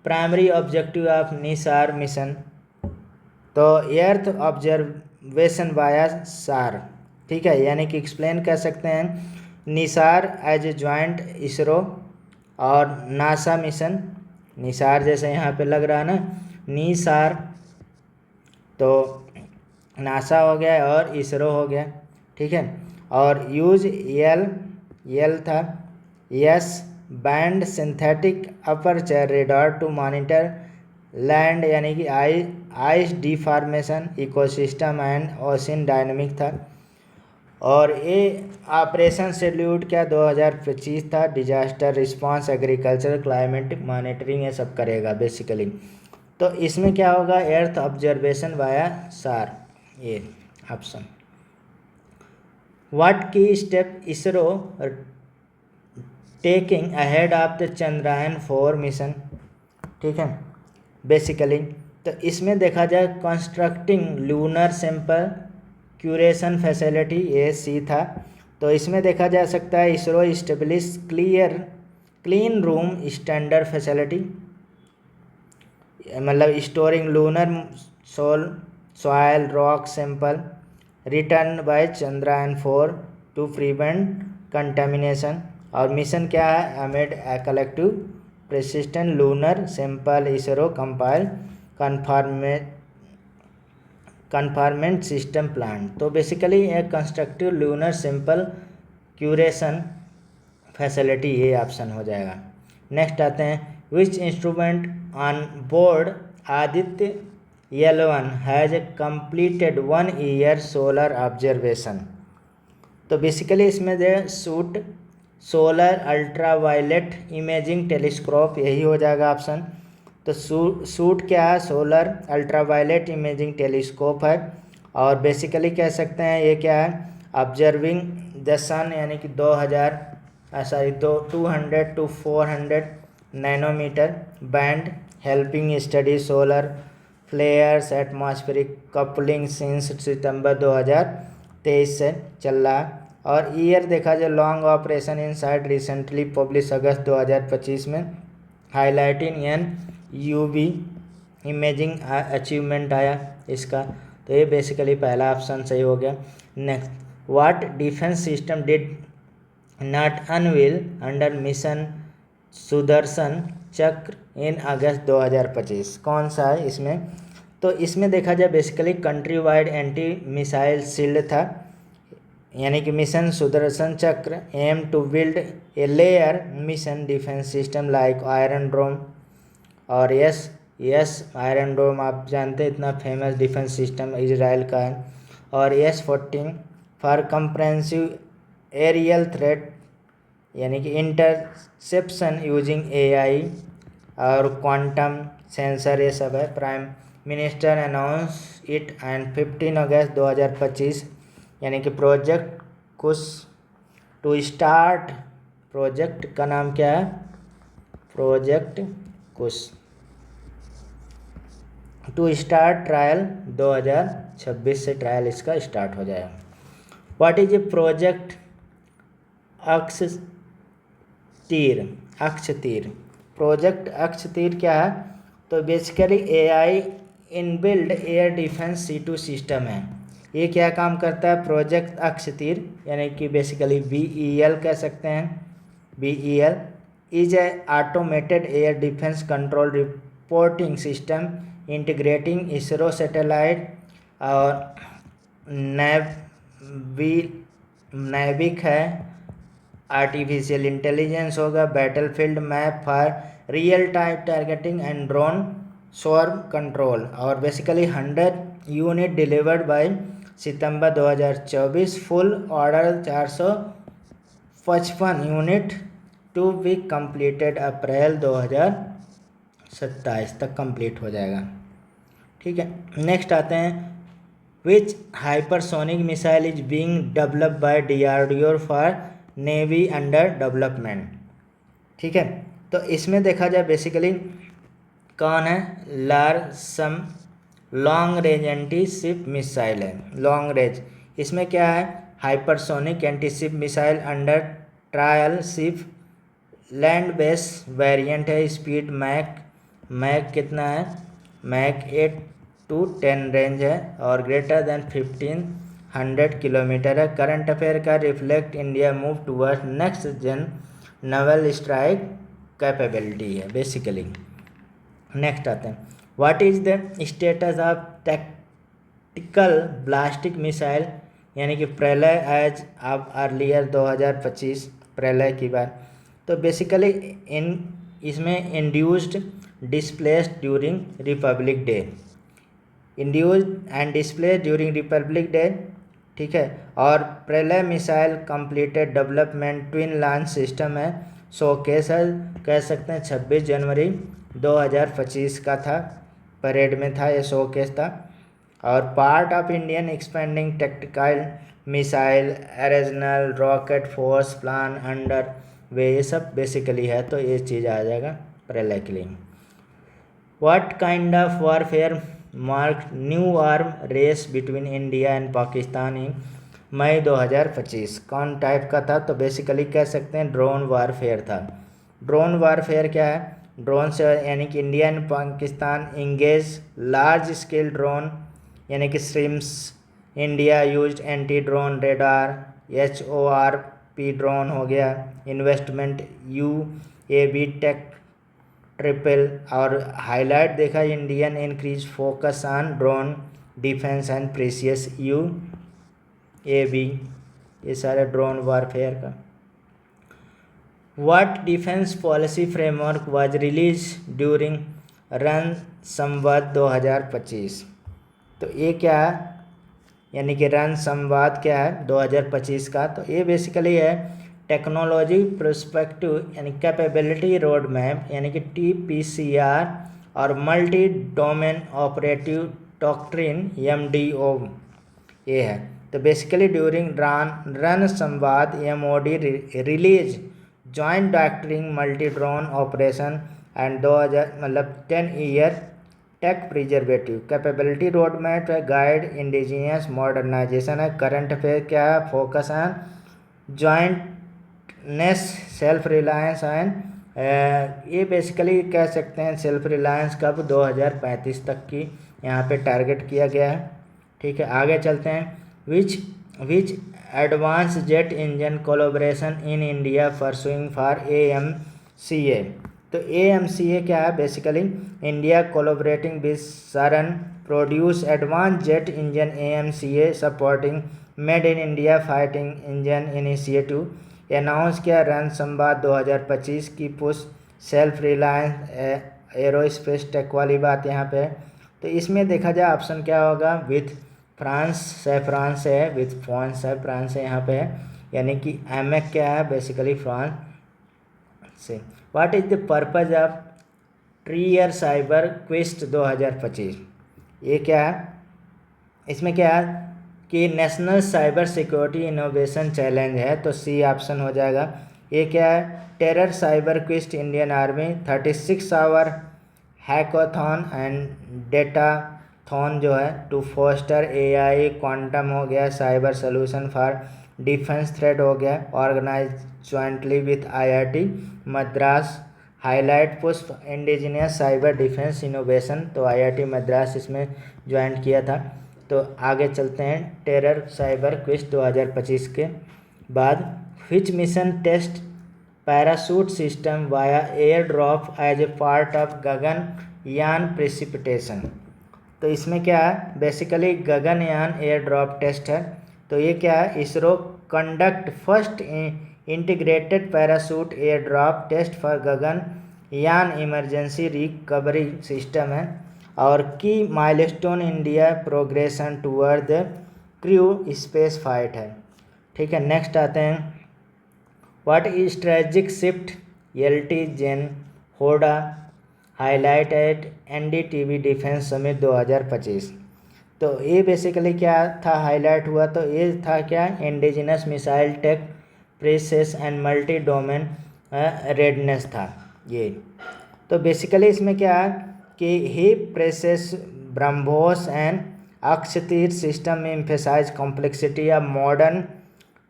primary objective of NISAR mission? तो एर्थ ऑब्जर्वेशन वाया सार, ठीक है। यानी कि एक्सप्लेन कर सकते हैं NISAR as a joint ISRO और नासा मिशन। निसार जैसे यहाँ पे लग रहा है ना, निसार, तो नासा हो गया और इसरो हो गया, ठीक है। और यूज यल था S band synthetic aperture radar to monitor land यानी कि ice deformation, ecosystem and ocean dynamic था। और ये ऑपरेशन शेड्यूल्ड क्या 2025 था। Disaster response, agriculture, climate monitoring ये सब करेगा बेसिकली। तो इसमें क्या होगा? एर्थ ऑब्जर्वेशन वाया सार, ये option. What key step ISRO taking ahead of the Chandrayaan 4 mission, ठीक है बेसिकली। तो इसमें देखा जाए constructing lunar sample curation facility, ये सी था। तो इसमें देखा जा सकता है ISRO establish clean room standard facility, मतलब storing lunar soil rock sample return by Chandrayaan 4 to prevent contamination. और मिशन क्या है? Amid collective persistent lunar sample ISRO compile confinement system plant. तो basically a constructive lunar simple curation facility, ये option हो जाएगा। Next आते हैं, which instrument on board Aditya L1 has completed 1 year solar observation. तो बेसिकली इसमें जो suit solar ultraviolet imaging telescope, यही हो जाएगा ऑप्शन। तो सूट क्या है, सोलर अल्ट्रावायलेट इमेजिंग टेलीस्कोप है। और बेसिकली कह सकते हैं ये क्या है, ऑब्जर्विंग द सन, यानी कि 200 to 400 nanometre band, helping study solar flares atmospheric coupling since September 2023 से चल रहा है। और ईयर देखा जाए, long operation insight recently publish August 2025 में, highlighting an UV imaging achievement आया इसका। तो ये बेसिकली पहला ऑप्शन सही हो गया। Next, what defence system did not unveil under mission Sudarshan चक्र इन अगस्त 2025, कौन सा है इसमें? तो इसमें देखा जाए basically country wide anti missile shield था, यानी कि mission Sudarshan Chakra aim to build a layer mission defence system like iron dome. और यस आयरन डोम आप जानते हैं, इतना फेमस डिफेंस सिस्टम इजराइल का है। और S-14 for comprehensive aerial threat, यानी कि इंटरसेप्शन यूजिंग AI और क्वांटम सेंसर, ये सब है। Prime minister announce it and 15 August 2025, यानी कि project Kush to start, project का नाम क्या है, project Kush to start trial 2026 से ट्रायल इसका स्टार्ट हो जाएगा। What is a project Akashteer? Project Akashteer क्या है? तो basically AI inbuilt air defence C2 system है। ये क्या काम करता है? प्रोजेक्ट अक्षतीर, यानी कि बेसिकली BEL कह सकते हैं। BEL is a automated air defence control reporting system integrating ISRO satellite और नैविक है, आर्टिफिशियल इंटेलिजेंस होगा, battlefield map for real time targeting and drone swarm control. और basically 100 unit delivered by September 2024, full order 455 unit to be completed April 2027 तक complete हो जाएगा। ठीक है, next आते हैं, which hypersonic missile is being developed by DRDO for navy under development. ठीक है, तो इसमें देखा जाए बेसिकली कौन है, लारसम long range anti ship missile है। लॉन्ग रेंज इसमें क्या है, hypersonic anti ship missile under trial, ship land base variant है। स्पीड मैक कितना है, मैक 8 to 10 रेंज है और ग्रेटर देन 1500 किलोमीटर है। करंट अफेयर का reflect India move toward next gen naval strike capability है बेसिकली। नेक्स्ट आते हैं, what is the status of tactical ballistic missile, यानी कि प्रलय एज ऑफ अर्लियर 2025, प्रलय की बात। तो बेसिकली इसमें induced displaced during Republic day, induced and displaced during Republic day. ठीक है, और प्रलय missile completed development twin launch system है। शोकेस कह सकते हैं 26 जनवरी 2025 का था, परेड में था, ये शोकेस था। और part of Indian expanding tactical missile regional rocket force plan under way, ये सब बेसिकली है। तो ये चीज़ आ जाएगा प्रलय के लिए। What kind of warfare mark new arm race between India and Pakistan in May 2025, कौन टाइप का था? तो बेसिकली कह सकते हैं ड्रोन वारफेयर था। ड्रोन वारफेयर क्या है, ड्रोन से, यानी कि India and Pakistan engage large scale drone, यानी कि streams. India used anti drone radar, HORP drone हो गया। इन्वेस्टमेंट UAV टेक ट्रिपल और हाईलाइट देखा Indian increase focus on drone defence and precious UAV, ये सारे ड्रोन वारफेयर का। What defence policy framework was release during Ran Samvad 2025। तो ये क्या है, यानी कि रन संवाद क्या है 2025 का, तो ये बेसिकली है टेक्नोलॉजी प्रोस्पेक्टिव यानी कैपेबिलिटी रोड मैप यानी कि TPCR और multi domain operative doctrine MDO ये है। तो basically during Ran Samvad MOD release joint doctrine multi drone operation and 2000 मतलब 10-year tech preservative capability road map है, गाइड इंडिजिनियस मॉडर्नाइजेशन है, करंट अफेयर क्या है, focus on jointness self reliance and ये basically कह सकते हैं सेल्फ रिलायंस कब 2035 तक की यहाँ पे टारगेट किया गया है। ठीक है, आगे चलते हैं। Which advance jet engine collaboration in India pursuing for AMCA। तो AMCA क्या है, basically India collaborating with Safran produce advance jet engine AMCA supporting made in India fighting engine initiative announce किया रन संवाद 2025 की push self reliance aerospace tech वाली बात यहाँ पे। तो इसमें देखा जाए ऑप्शन क्या होगा, विथ फ्रांस है, विथ फ्रांस है यहाँ पे है, यानी कि एमएक क्या है, बेसिकली फ्रांस से। What is the purpose of Terrier cyber quest 2025। ये क्या है, इसमें क्या है कि national cyber security innovation challenge है, तो सी ऑप्शन हो जाएगा। ये क्या है, Terrier cyber quest Indian army 36 hour hackathon and datathon जो है टू फोस्टर AI क्वांटम हो गया, cyber solution for defence threat हो गया, organise jointly with IIT Madras, highlight पुष्प इंडिजिनियस साइबर डिफेंस इनोवेशन, तो IIT मद्रास इसमें ज्वाइन किया था। तो आगे चलते हैं टेरर साइबर क्विस्ट 2025 के बाद। Which mission test parachute system via air drop as a part of Gaganyaan precipitation. तो इसमें क्या है, basically Gaganyaan air drop test है। तो ये क्या है, ISRO conduct first integrated parachute air drop test for Gaganyaan emergency recovery system है, और key milestone India progression toward the crew space fight है। ठीक है, नेक्स्ट आते हैं। What is strategic shift LT gen होडा highlight eight NDTV defence summit 2025। तो ये बेसिकली क्या था हाईलाइट हुआ, तो ये था क्या, indigenous missile tech prowess and multi domain readiness था ये। तो बेसिकली इसमें क्या है कि ही prowess BrahMos and Akashteer system में emphasise complexity of modern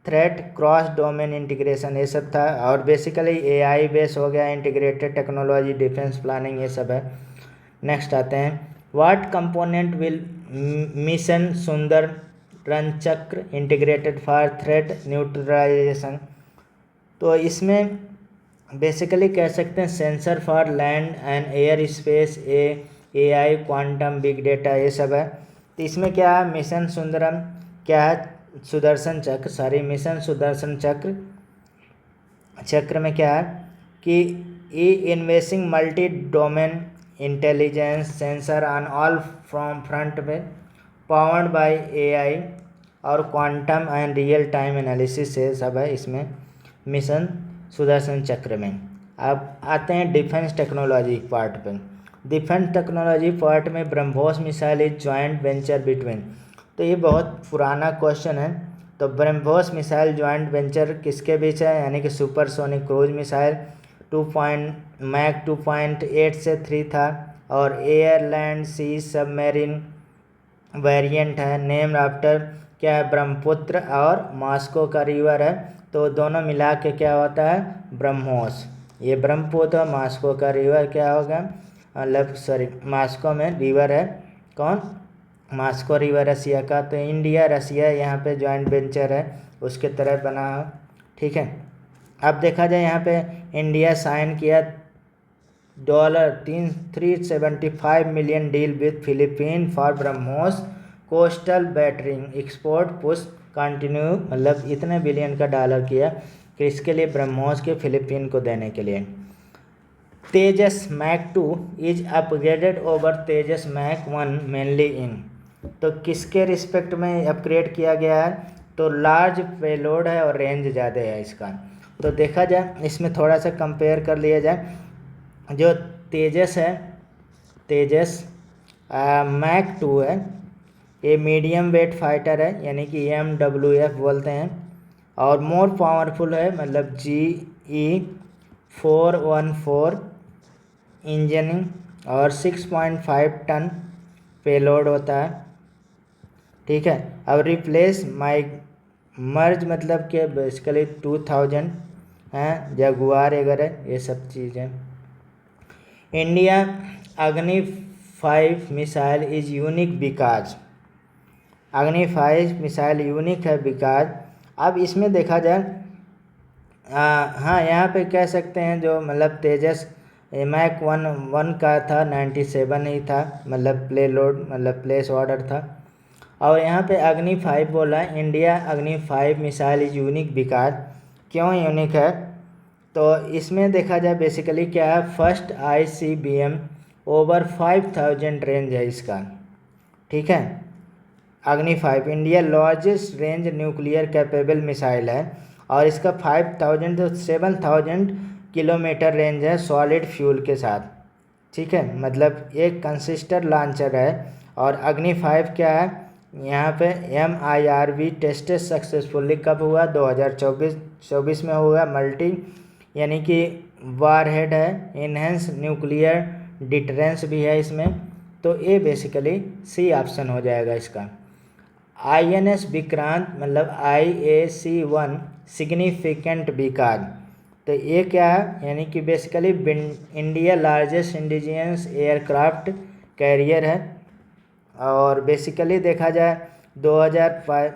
threat cross domain integration ये सब था, और बेसिकली AI बेस हो गया, इंटीग्रेटेड टेक्नोलॉजी डिफेंस प्लानिंग ये सब है। नेक्स्ट आते हैं। व्हाट कंपोनेंट विल मिशन सुंदर रन चक्र इंटीग्रेटेड फॉर थ्रेट न्यूट्रलाइजेशन। तो इसमें बेसिकली कह सकते हैं sensor for land and air space AI quantum big data ये सब है। तो इसमें क्या है, मिशन सुंदरम क्या है, सुदर्शन चक्र मिशन सुदर्शन चक्र में क्या है कि investing multi domain intelligence sensor on all front में पावर्ड बाय AI और quantum and real time analysis से सब है इसमें मिशन सुदर्शन चक्र में। अब आते हैं डिफेंस टेक्नोलॉजी पार्ट पे। डिफेंस टेक्नोलॉजी पार्ट में BrahMos missile is joint venture between. तो ये बहुत पुराना क्वेश्चन है। तो ब्रह्मोस मिसाइल जॉइंट वेंचर किसके बीच है, यानी कि सुपरसोनिक क्रूज मिसाइल मैक 2.8 से 3 था, और एयर लैंड सी सबमेरीन वेरिएंट है, नेम आफ्टर क्या है, ब्रह्मपुत्र और मॉस्को का रिवर है। तो दोनों मिला के क्या होता है, ब्रह्मोस। ये ब्रह्मपुत्र और मॉस्को का रिवर क्या होगा, मतलब मॉस्को में रिवर है कौन, मॉस्को रिवर रसिया का। तो इंडिया रसिया यहाँ पे जॉइंट वेंचर है उसके तरह बना है। ठीक है, अब देखा जाए यहाँ पे इंडिया साइन किया $375 million deal with Philippine for BrahMos coastal battering export push continue, मतलब इतने बिलियन का डॉलर किया कि इसके लिए ब्रह्मोस के फिलीपीन को देने के लिए। Tejas Mach 2 is upgraded over Tejas Mach 1 mainly in, तो किसके रिस्पेक्ट में अपग्रेड किया गया है, तो लार्ज पेलोड है और रेंज ज़्यादा है इसका। तो देखा जाए इसमें थोड़ा सा कंपेयर कर लिया जाए, जो तेजस है, तेजस मैक 2 है, ये मीडियम वेट फाइटर है, यानी कि MWF बोलते हैं, और मोर पावरफुल है, मतलब GE414 इंजनिंग और 6.5 टन पेलोड होता है, ठीक है। अब रिप्लेस मर्ज मतलब कि बेसिकली 2000 हैं, जगुआर वगैरह ये सब चीज़ें। इंडिया अग्नि 5 मिसाइल इज यूनिक बिकॉज, अग्नि 5 मिसाइल यूनिक है बिकॉज, अब इसमें देखा जाए हाँ यहाँ पे कह सकते हैं जो मतलब तेजस मैक 1 का था 97 ही था, मतलब प्ले लोड मतलब प्लेस ऑर्डर था, और यहाँ पे अग्नि 5 बोला है। इंडिया अग्नि 5 मिसाइल इज यूनिक बिकॉज, क्यों यूनिक है, तो इसमें देखा जाए बेसिकली क्या है, फर्स्ट ICBM ओवर 5000 रेंज है इसका, ठीक है। अग्नि 5 India largest range nuclear capable missile है, और इसका 5000 तो 7000 किलोमीटर रेंज है सॉलिड फ्यूल के साथ, ठीक है, मतलब एक कंसिस्टर लॉन्चर है। और अग्नि 5 क्या है, यहाँ पे MIRV टेस्टेड सक्सेसफुली कब हुआ, 2024 में हुआ। मल्टी यानी कि वारहेड है, इनहेंस न्यूक्लियर डिटरेंस भी है इसमें, तो ये बेसिकली सी ऑप्शन हो जाएगा इसका। INS विक्रांत मतलब IAC-1 सिग्निफिकेंट बिकॉज, तो ये क्या है, यानी कि basically India largest indigenous aircraft carrier है, और बेसिकली देखा जाए 2005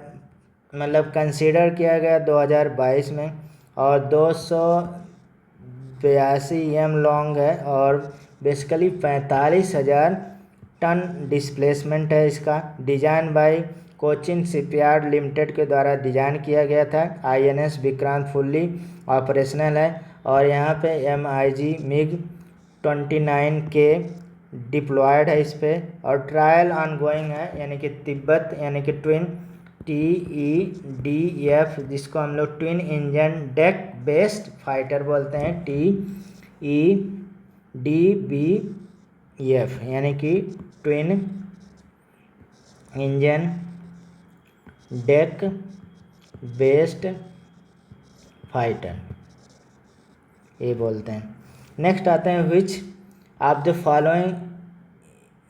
मतलब कंसीडर किया गया 2022 में, और 282 m लॉन्ग है, और बेसिकली 45,000 टन डिस्प्लेसमेंट है इसका। Design by Cochin shipyard limited के द्वारा डिजाइन किया गया था। INS विक्रांत फुल्ली ऑपरेशनल है, और यहाँ पे MiG-29K डिप्लॉयड है इस पर, और ट्रायल ऑनगोइंग है, यानी कि तिब्बत यानी कि ट्विन TEDF, जिसको हम लोग twin engine deck based fighter बोलते हैं, TEDBF यानी कि twin engine deck based fighter ये बोलते हैं। नेक्स्ट आते हैं, which of the following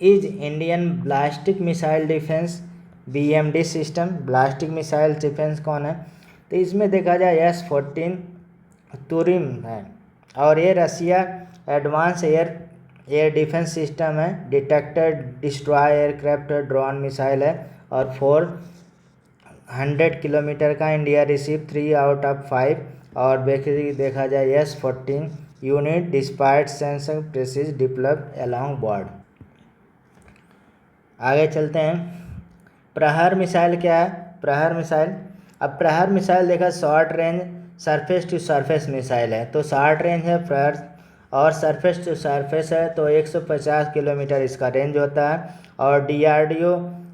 is Indian ballistic missile defence BMD system, ballistic missile defence कौन है, तो इसमें देखा जाए S-14 तुरिम है, और ये रसिया एडवांस एयर डिफेंस सिस्टम है, detector destroy aircraft drone missile है, और 400 किलोमीटर का। इंडिया रिसीव 3 आउट ऑफ 5, और बेसिकली देखा जाए S-14 unit despite sensor prowess deployed along border. आगे चलते हैं, प्रहार मिसाइल क्या है, प्रहार मिसाइल, अब प्रहार मिसाइल देखा short range surface to surface missile है, तो शॉर्ट रेंज है प्रहार, और सरफेस टू सरफेस है, तो 150 किलोमीटर इसका रेंज होता है। और DRDO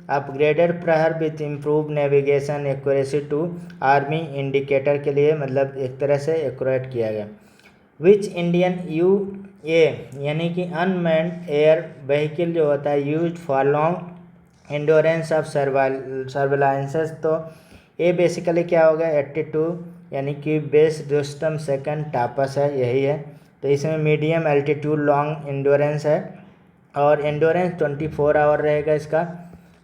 upgraded Prahaar with improve navigation accuracy to army indicator के लिए, मतलब एक तरह से एक्यूरेट किया गया। विच इंडियन UA यानी कि अनमैन्ड एयर व्हीकल जो होता है use for long endurance of surveillances, तो ये बेसिकली क्या होगा 82 यानी कि बेस रुस्तम सेकंड टापस है, यही है। तो इसमें मीडियम एल्टीट्यूड लॉन्ग एंडोरेंस है, और एंडोरेंस 24 आवर रहेगा इसका,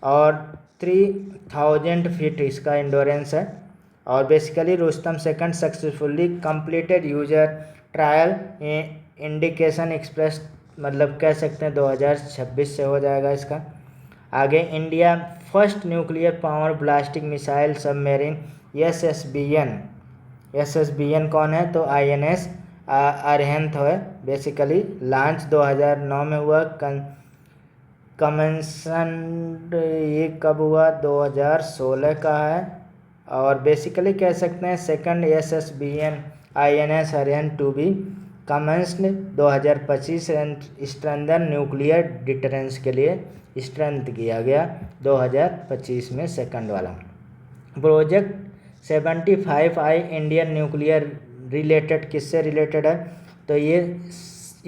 और 3000 फीट इसका एंडोरेंस है। और basically Rustam second successfully completed user trial indication express, मतलब कह सकते हैं 2026 से हो जाएगा इसका। आगे, India first nuclear power ballistic missile submarine SSBN कौन है, तो INS अरहंत है बेसिकली। लॉन्च 2009 में हुआ। कमेंशन ये कब हुआ? 2016 का है। और बेसिकली कह सकते हैं second SSBN INS Arihant to be commenced 2025 and strengthen nuclear deterrence के लिए स्ट्रेंथ किया गया 2025 में सेकंड वाला। Project 75I Indian nuclear related किससे रिलेटेड है? तो ये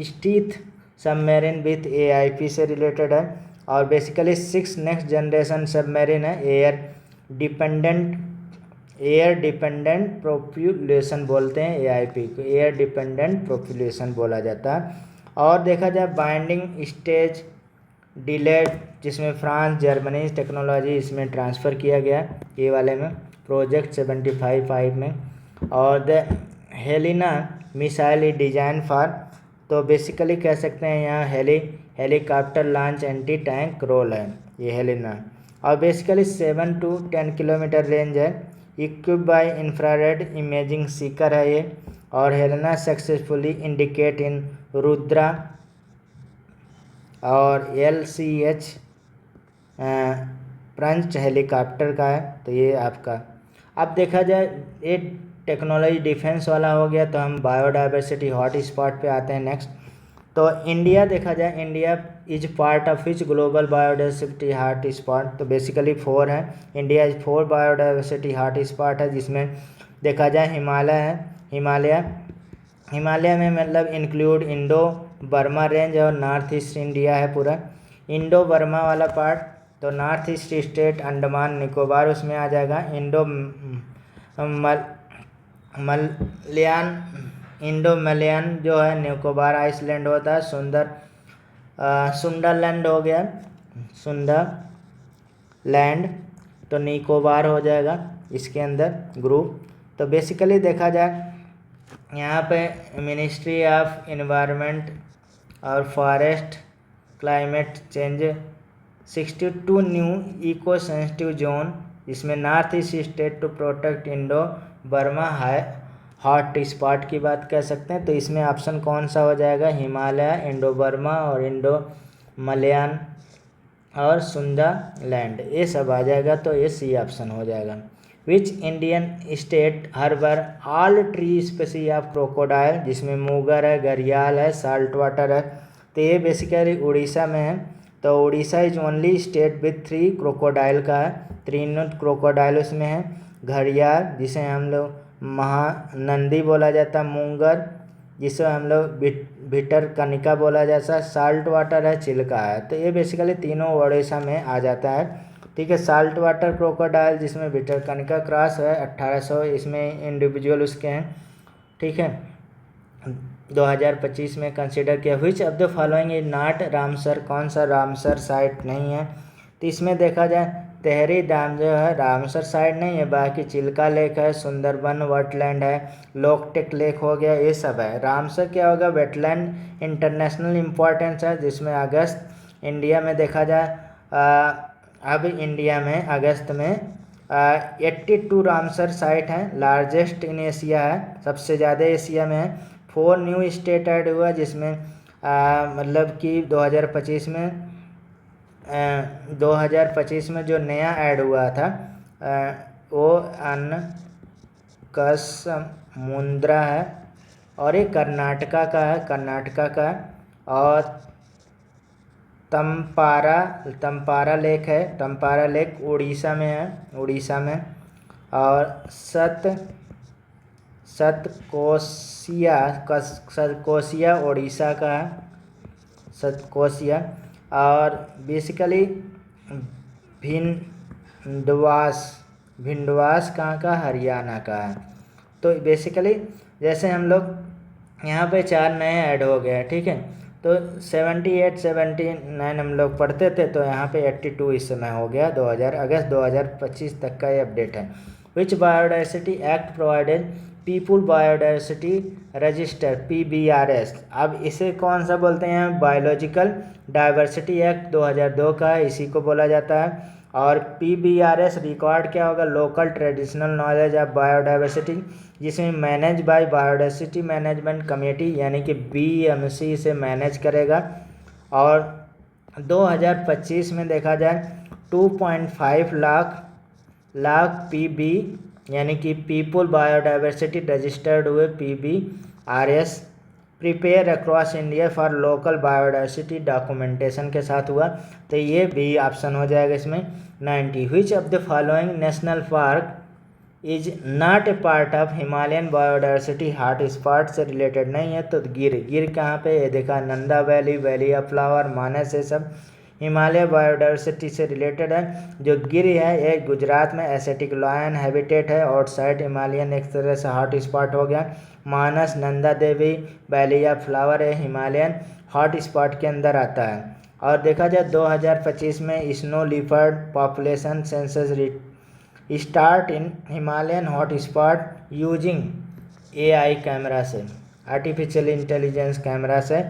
स्टीथ सबमरीन विथ AIP से रिलेटेड है। और बेसिकली 6 नेक्स्ट जनरेशन सबमरीन है। एयर डिपेंडेंट प्रोपल्यूशन बोलते हैं AIP को, एयर डिपेंडेंट प्रोपल्यूशन बोला जाता है। और देखा जाए बाइंडिंग स्टेज डिलेड, जिसमें फ्रांस जर्मनी टेक्नोलॉजी इसमें ट्रांसफ़र किया गया ये वाले में प्रोजेक्ट 75 में। और the Helina missile design for, तो बेसिकली कह सकते हैं यहाँ helicopter launch anti tank role है ये हेलिना। और बेसिकली 7 to 10 किलोमीटर रेंज है। Equip by infrared imaging seeker है ये। और Helina successfully indicate in Rudra और LCH पंच हेलीकॉप्टर का है। तो ये आपका अब देखा जाए ये टेक्नोलॉजी डिफेंस वाला हो गया। तो हम बायोडाइवर्सिटी हॉट स्पॉट पे आते हैं नेक्स्ट। तो इंडिया देखा जाए, India is part of which global biodiversity hot spot? तो बेसिकली 4 है। India is 4 biodiversity hot spot है, जिसमें देखा जाए हिमालय है। हिमालय में मतलब इंक्लूड इंडो बर्मा रेंज और नॉर्थ ईस्ट इंडिया है पूरा। इंडो बर्मा वाला पार्ट तो north east state Andaman Nicobar उसमें आ जाएगा। इंडो मलयान जो है निकोबार आइसलैंड होता है। सुंदरलैंड हो गया, सुंदरलैंड तो निकोबार हो जाएगा इसके अंदर ग्रुप। तो बेसिकली देखा जाए यहाँ पे मिनिस्ट्री ऑफ इन्वायरमेंट और forest climate change 62 new eco sensitive zone, इसमें north east state to protect Indo Burma hot spot की बात कर सकते हैं। तो इसमें ऑप्शन कौन सा हो जाएगा? हिमालय, इंडो बर्मा और इंडो मलयान और सुंदरलैंड ये सब आ जाएगा। तो ये C ऑप्शन हो जाएगा। Which Indian state harbour all three species of crocodile, जिसमें मूगर है, घड़ियाल है, साल्ट वाटर है। तो ये बेसिकली उड़ीसा में है। तो Orissa is only state with 3 crocodile का है। 3 क्रोकोडाइल उसमें है। घड़ियाल जिसे हम लोग महानंदी बोला जाता है, मूंगर जिसे हम लोग भितरकनिका बोला जाता है, साल्ट वाटर है, चिल्का है। तो ये बेसिकली तीनों उड़ीसा में आ जाता है। ठीक है, साल्ट वाटर क्रोकोडाइल जिसमें भितरकनिका क्रॉस है 1800 इसमें इंडिविजुअल उसके हैं। ठीक है, 2025 में कंसिडर किया। विच of the following is not Ramsar, कौन सा रामसर साइट नहीं है? तो इसमें देखा जाए तेहरी डैम जो है रामसर साइट नहीं है, बाकी चिल्का लेक है, सुंदरबन वेटलैंड है, लोकटेक लेक हो गया, ये सब है। रामसर क्या होगा? वेटलैंड इंटरनेशनल इम्पोर्टेंस है, जिसमें अगस्त इंडिया में देखा जाए अब इंडिया में अगस्त में 82 रामसर साइट हैं, लार्जेस्ट इन एशिया है, सबसे ज़्यादा एशिया में है। 4 न्यू स्टेट ऐड हुआ, जिसमें मतलब कि 2025 में जो नया ऐड हुआ था वो अनकसमुंद्रा है और ये कर्नाटका का है। और तंपारा लेक है, तंपारा लेक उड़ीसा में है, उड़ीसा में। और सतकोसिया उड़ीसा का है, सतकोसिया। और बेसिकली भिंडवास कहाँ का? हरियाणा का है। तो बेसिकली जैसे हम लोग यहाँ पे 4 नए ऐड हो गए। ठीक है, तो 78 79 हम लोग पढ़ते थे, तो यहाँ पे 82 इस समय हो गया। अगस्त 2025 तक का ये अपडेट है। Which biodiversity act provided people biodiversity register PBRS। अब इसे कौन सा बोलते हैं? बायोलॉजिकल डाइवर्सिटी एक्ट 2002 का है, इसी को बोला जाता है। और PBRS रिकॉर्ड क्या होगा, local traditional knowledge of biodiversity, जिसमें manage by biodiversity management committee यानी कि BMC इसे मैनेज करेगा। और 2025 में देखा जाए 2.5 लाख PB यानी कि पीपल बायोडाइवर्सिटी रजिस्टर्ड हुए PBRS prepare across India for local biodiversity documentation के साथ हुआ। तो ये भी ऑप्शन हो जाएगा इसमें 90। Which of the following national park is not a part of Himalayan biodiversity hot spot से रिलेटेड नहीं है। तो गिर कहाँ पे, ये देखा Nanda valley, valley of flower, Manas, ये सब हिमालय बायोडाइवर्सिटी से रिलेटेड है। जो गिर है ये गुजरात में एसेटिक लायन हैबिटेट है, आउटसाइड हिमालयन एक तरह से हॉट स्पॉट हो गया। मानस, Nanda Devi, valley of flower है हिमालयन हॉट स्पॉट के अंदर आता है। और देखा जाए 2025 में snow leopard population census start in Himalayan hot spot using AI camera से, आर्टिफिशियल इंटेलिजेंस कैमरा से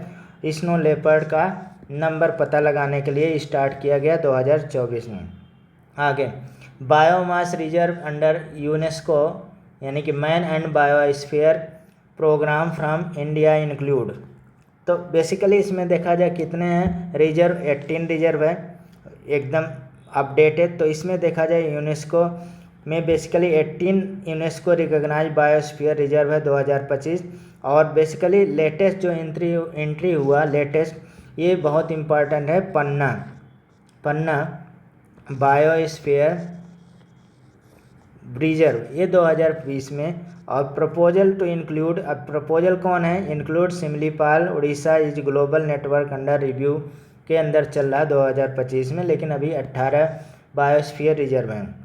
स्नो लेपर्ड का नंबर पता लगाने के लिए स्टार्ट किया गया 2024 में। आगे बायोमास रिजर्व अंडर यूनेस्को यानी कि man and biosphere programme from India include. तो बेसिकली इसमें देखा जाए कितने हैं रिजर्व, 18 रिजर्व है एकदम अपडेटेड। तो इसमें देखा जाए यूनेस्को में basically 18 UNESCO recognise biosphere reserve है 2025। और बेसिकली लेटेस्ट जो एंट्री हुआ लेटेस्ट, ये बहुत इम्पॉर्टेंट है, पन्ना बायोस्फीयर रिजर्व, ये 2020 में। और प्रपोजल टू इंक्लूड, अब प्रपोजल कौन है, include Simlipal Orissa is global network under review के अंदर चल रहा है 2025 में, लेकिन अभी 18 बायोस्फीयर रिजर्व हैं।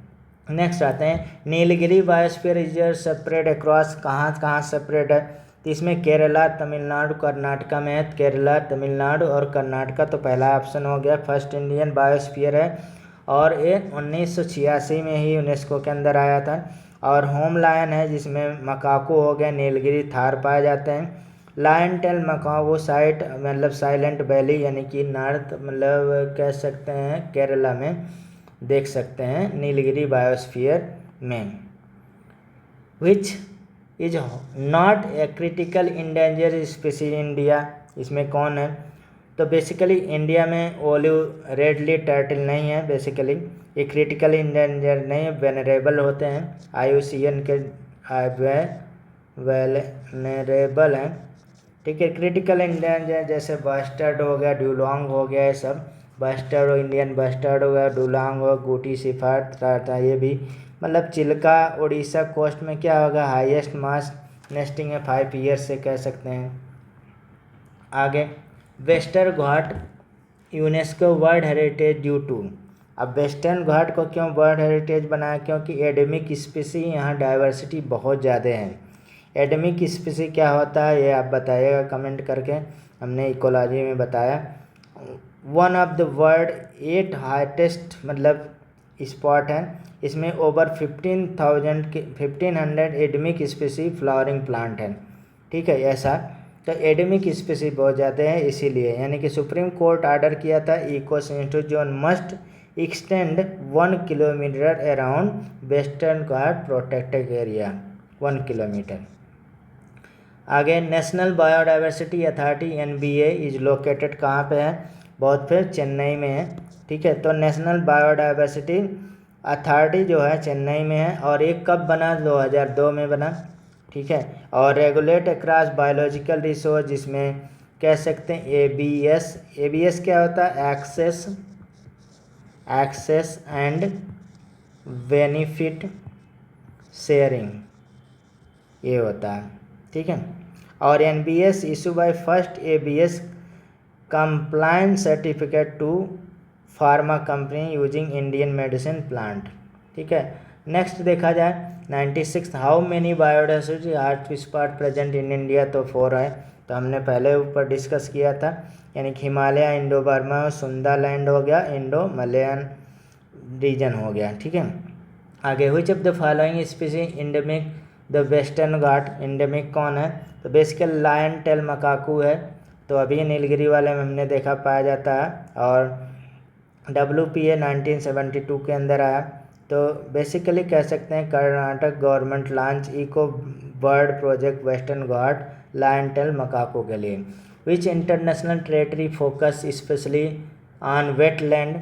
नेक्स्ट आते हैं Nilgiri biosphere reserve separate across, कहाँ सेपरेट है। तो इसमें केरला, तमिलनाडु, कर्नाटका में है। केरला, तमिलनाडु और कर्नाटका तो पहला ऑप्शन हो गया। फर्स्ट इंडियन बायोस्फीयर है और ये 1986 में ही यूनेस्को के अंदर आया था। और होम लायन है जिसमें मकाको हो गया, नीलगिरी, थार पाए जाते हैं। लायन टेल मकाको साइट मतलब साइलेंट वैली यानी कि नॉर्थ मतलब कह सकते हैं केरला में देख सकते हैं नीलगिरी बायोस्फीयर में। Which is not a critical endanger species India, इसमें कौन है। तो बेसिकली इंडिया में ओलिव रेडली टर्टल नहीं है, बेसिकली ये क्रिटिकल इंडेंजर नहीं है, वेनरेबल होते हैं, IUCN के वेनरेबल हैं, ठीक है। क्रिटिकल इंडेंजर जैसे बस्टर्ड हो गया, ड्यूलोंग हो गया, ये सब बस्टर्ड हो, इंडियन बस्टर्ड हो गया, डुलांग हो, गुटी सिफार, ये भी मतलब चिल्का उड़ीसा कोस्ट में क्या होगा, हाईएस्ट मास नेस्टिंग है 5 ईयर्स से कह सकते हैं। आगे western Ghat UNESCO world heritage due to, अब वेस्टर्न घाट को क्यों वर्ल्ड हेरिटेज बनाया, क्योंकि एडेमिक स्पीसी यहाँ डाइवर्सिटी बहुत ज़्यादा है। एडेमिक स्पीसी क्या होता है ये आप बताइएगा कमेंट करके, हमने इकोलॉजी में बताया। वन ऑफ द वर्ल्ड 8 हाइटेस्ट मतलब स्पॉट है, इसमें ओवर 1500 एडेमिक स्पीसी फ्लावरिंग प्लांट है, ठीक है ऐसा। तो एडेमिक स्पीसी बहुत ज़्यादा है इसीलिए, यानी कि सुप्रीम कोर्ट ऑर्डर किया था eco sensitive zone must extend 1 kilometre around western Ghat protected area 1 kilometre. आगे national biodiversity authority NBA is located कहाँ पे है, बहुत फिर चेन्नई में है, ठीक है। तो नेशनल बायोडाइवर्सिटी अथॉरिटी जो है चेन्नई में है और ये कब बना, 2002 में बना, ठीक है। और रेगुलेट अक्रॉस बायोलॉजिकल रिसोर्स जिसमें कह सकते हैं ABS क्या होता है, एक्सेस एंड बेनिफिट शेयरिंग, ये होता है, ठीक है। और NBS issue by first ABS compliance certificate to pharma company using Indian medicine plant, ठीक है। नेक्स्ट देखा जाए 96 how many biodiversity hot spot present in India, तो 4 है, तो हमने पहले ऊपर डिस्कस किया था, यानी कि हिमालय, इंडो बर्मा, सुंदरलैंड हो गया, इंडो मलयान रीजन हो गया, ठीक है। आगे which of the following species endemic the western Ghat, endemic कौन है, तो बेसिकल लायन टेल मकाकू है, तो अभी नीलगिरी वाले में हमने देखा पाया जाता है। और WPA 1972 के अंदर आया। तो बेसिकली कह सकते हैं Karnataka government launch eco bird project western Ghat lion tail macaque के लिए। Which international territory focus specially on wetland.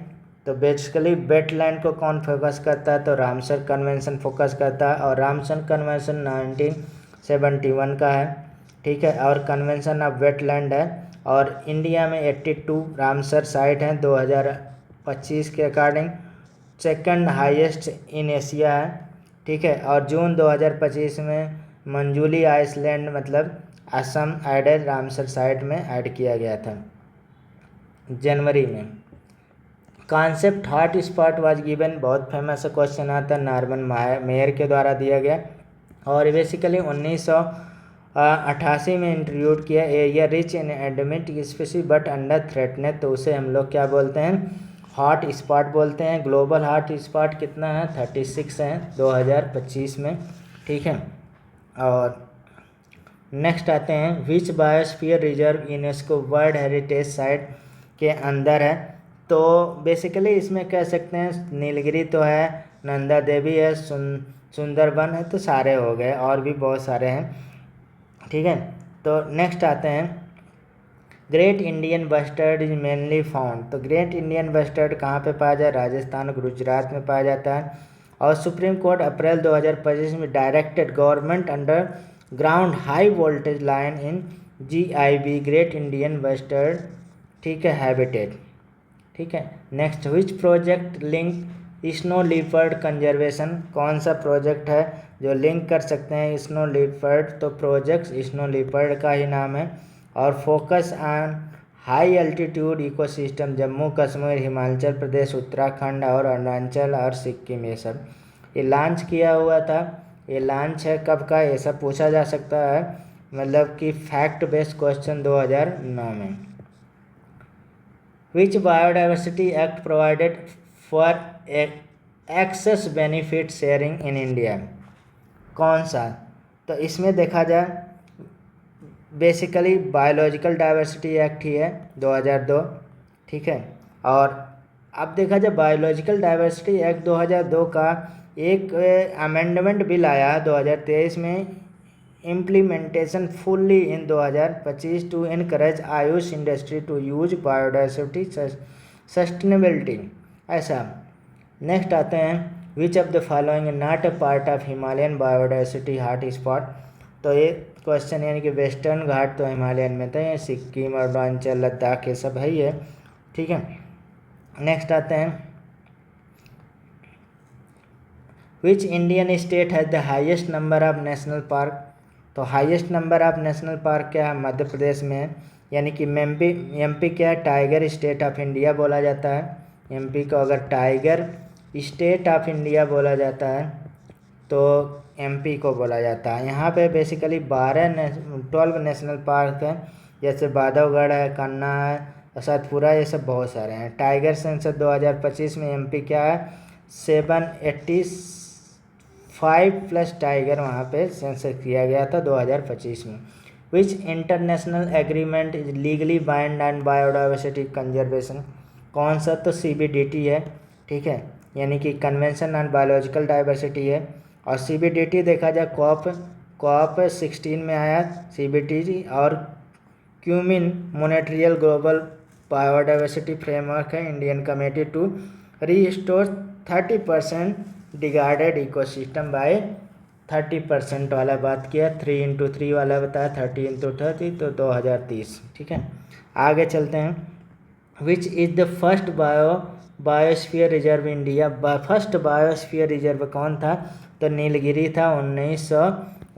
तो बेसिकली वेटलैंड को कौन फोकस करता है, तो रामसर कन्वेंशन फोकस करता है, और रामसर कन्वेंशन 1971 का है, ठीक है। और कन्वेंशन ऑफ वेटलैंड है, और इंडिया में 82 रामसर साइट हैं 2025 के according, second highest in Asia है, ठीक है। और जून 2025 में मंजूली आइसलैंड मतलब असम एडेड रामसर साइट में ऐड किया गया था जनवरी में। Concept hot spot was given, बहुत फेमस क्वेश्चन आता है, नॉर्मन मेयर के द्वारा दिया गया, और बेसिकली 1988 में इंट्रोड्यूस किया। Area rich in endemic species but under threatened, तो उसे हम लोग क्या बोलते हैं, हॉट स्पॉट बोलते हैं। ग्लोबल हॉट स्पॉट कितना है, 36 है 2025 में, ठीक है। और नेक्स्ट आते हैं, which biosphere reserve UNESCO world heritage site के अंदर है। तो बेसिकली इसमें कह सकते हैं नीलगिरी तो है, नंदा देवी है, सुंदरबन है, तो सारे हो गए, और भी बहुत सारे हैं, ठीक है। तो नेक्स्ट आते हैं, great Indian bustard is mainly found. तो ग्रेट इंडियन बस्टर्ड कहाँ पे पाया जाए, राजस्थान और गुजरात में पाया जाता है। और सुप्रीम कोर्ट अप्रैल 2025 में directed government under ground high voltage line in GIB great Indian bustard, ठीक है, हैबिटेट, ठीक है। Next, which project link snow leopard conservation, कौन सा प्रोजेक्ट है जो लिंक कर सकते हैं स्नो लीपर्ड, तो प्रोजेक्ट स्नो लीपर्ड का ही नाम है। और focus on high altitude ecosystem Jammu Kashmir, Himachal Pradesh, Uttarakhand और अरुणाचल और सिक्किम, ये सब ये लॉन्च किया हुआ था। ये लॉन्च है कब का, ये सब पूछा जा सकता है, मतलब कि फैक्ट बेस्ड क्वेश्चन 2009 में। Which biodiversity act provided for access benefit sharing in India, कौन सा। तो इसमें देखा जाए बेसिकली बायोलॉजिकल डाइवर्सिटी एक्ट ही है 2002, ठीक है। और अब देखा जाए बायोलॉजिकल डाइवर्सिटी एक्ट 2002 का एक अमेंडमेंट बिल आया 2023 में, implementation fully in 2025 to encourage AYUSH industry to use biodiversity sustainability, ऐसा। नेक्स्ट आते हैं, which of the following not a part of Himalayan biodiversity hot spot. तो ये क्वेश्चन यानी कि वेस्टर्न घाट तो हिमालयन में थे, सिक्किम और अरुणाचल लद्दाख ये सब है ही है, ठीक है। नेक्स्ट आते हैं, which Indian state has the highest number of national park. तो highest number of national park क्या है, मध्य प्रदेश में है, यानी कि एमपी क्या है, टाइगर स्टेट ऑफ इंडिया बोला जाता है। एमपी को अगर टाइगर स्टेट ऑफ इंडिया बोला जाता है तो एमपी को बोला जाता है। यहाँ पे बेसिकली 12 नेशनल पार्क हैं, जैसे बांधवगढ़ है, कन्ना है, सतपुरा, ये सब बहुत सारे हैं। टाइगर सेंसस 2025 में एमपी क्या है, 785+ टाइगर वहाँ पे सेंसस किया गया था 2025 में। विच international agreement is legally bind on biodiversity conservation, कौन सा, तो CBDT है, ठीक है, यानी कि कन्वेंशन ऑन बायोलॉजिकल डाइवर्सिटी है। और CBDT देखा जाए कॉप 16 में आया CBDT, और Kunming Montreal global biodiversity framework है, Indian committee to restore 30% degraded ecosystem by 30% वाला बात किया, 3x3 वाला बताया, 30x30 तो 2030, ठीक है। आगे चलते हैं, विच is the first biosphere reserve India. First biosphere reserve कौन था, तो नीलगिरी था,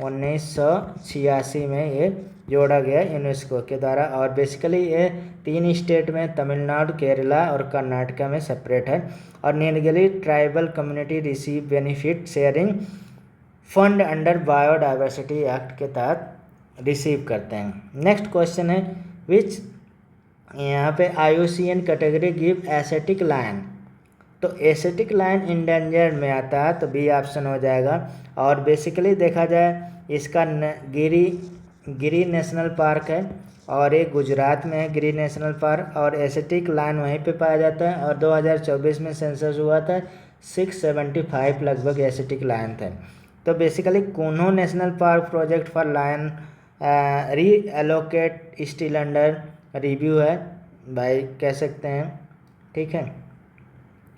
1986 में ये जोड़ा गया यूनेस्को के द्वारा। और बेसिकली ये 3 स्टेट में, तमिलनाडु, केरला और कर्नाटका में सेपरेट है। और Nilgiri tribal community receive benefit sharing fund under biodiversity act के तहत रिसीव करते हैं। नेक्स्ट क्वेश्चन है, विच यहाँ पे IUCN category give Asiatic lion. तो एसेटिक लायन इंडेंजर्ड में आता है, तो B ऑप्शन हो जाएगा। और बेसिकली देखा जाए इसका गिरी नेशनल पार्क है, और एक गुजरात में है गिर नेशनल पार्क, और एशियटिक लायन वहीं पे पाया जाता है। और 2024 में सेंसस हुआ था, 675 लगभग एशियटिक लायन थे। तो basically Kuno national park project for lion relocate still under review है भाई, कह सकते हैं, ठीक है।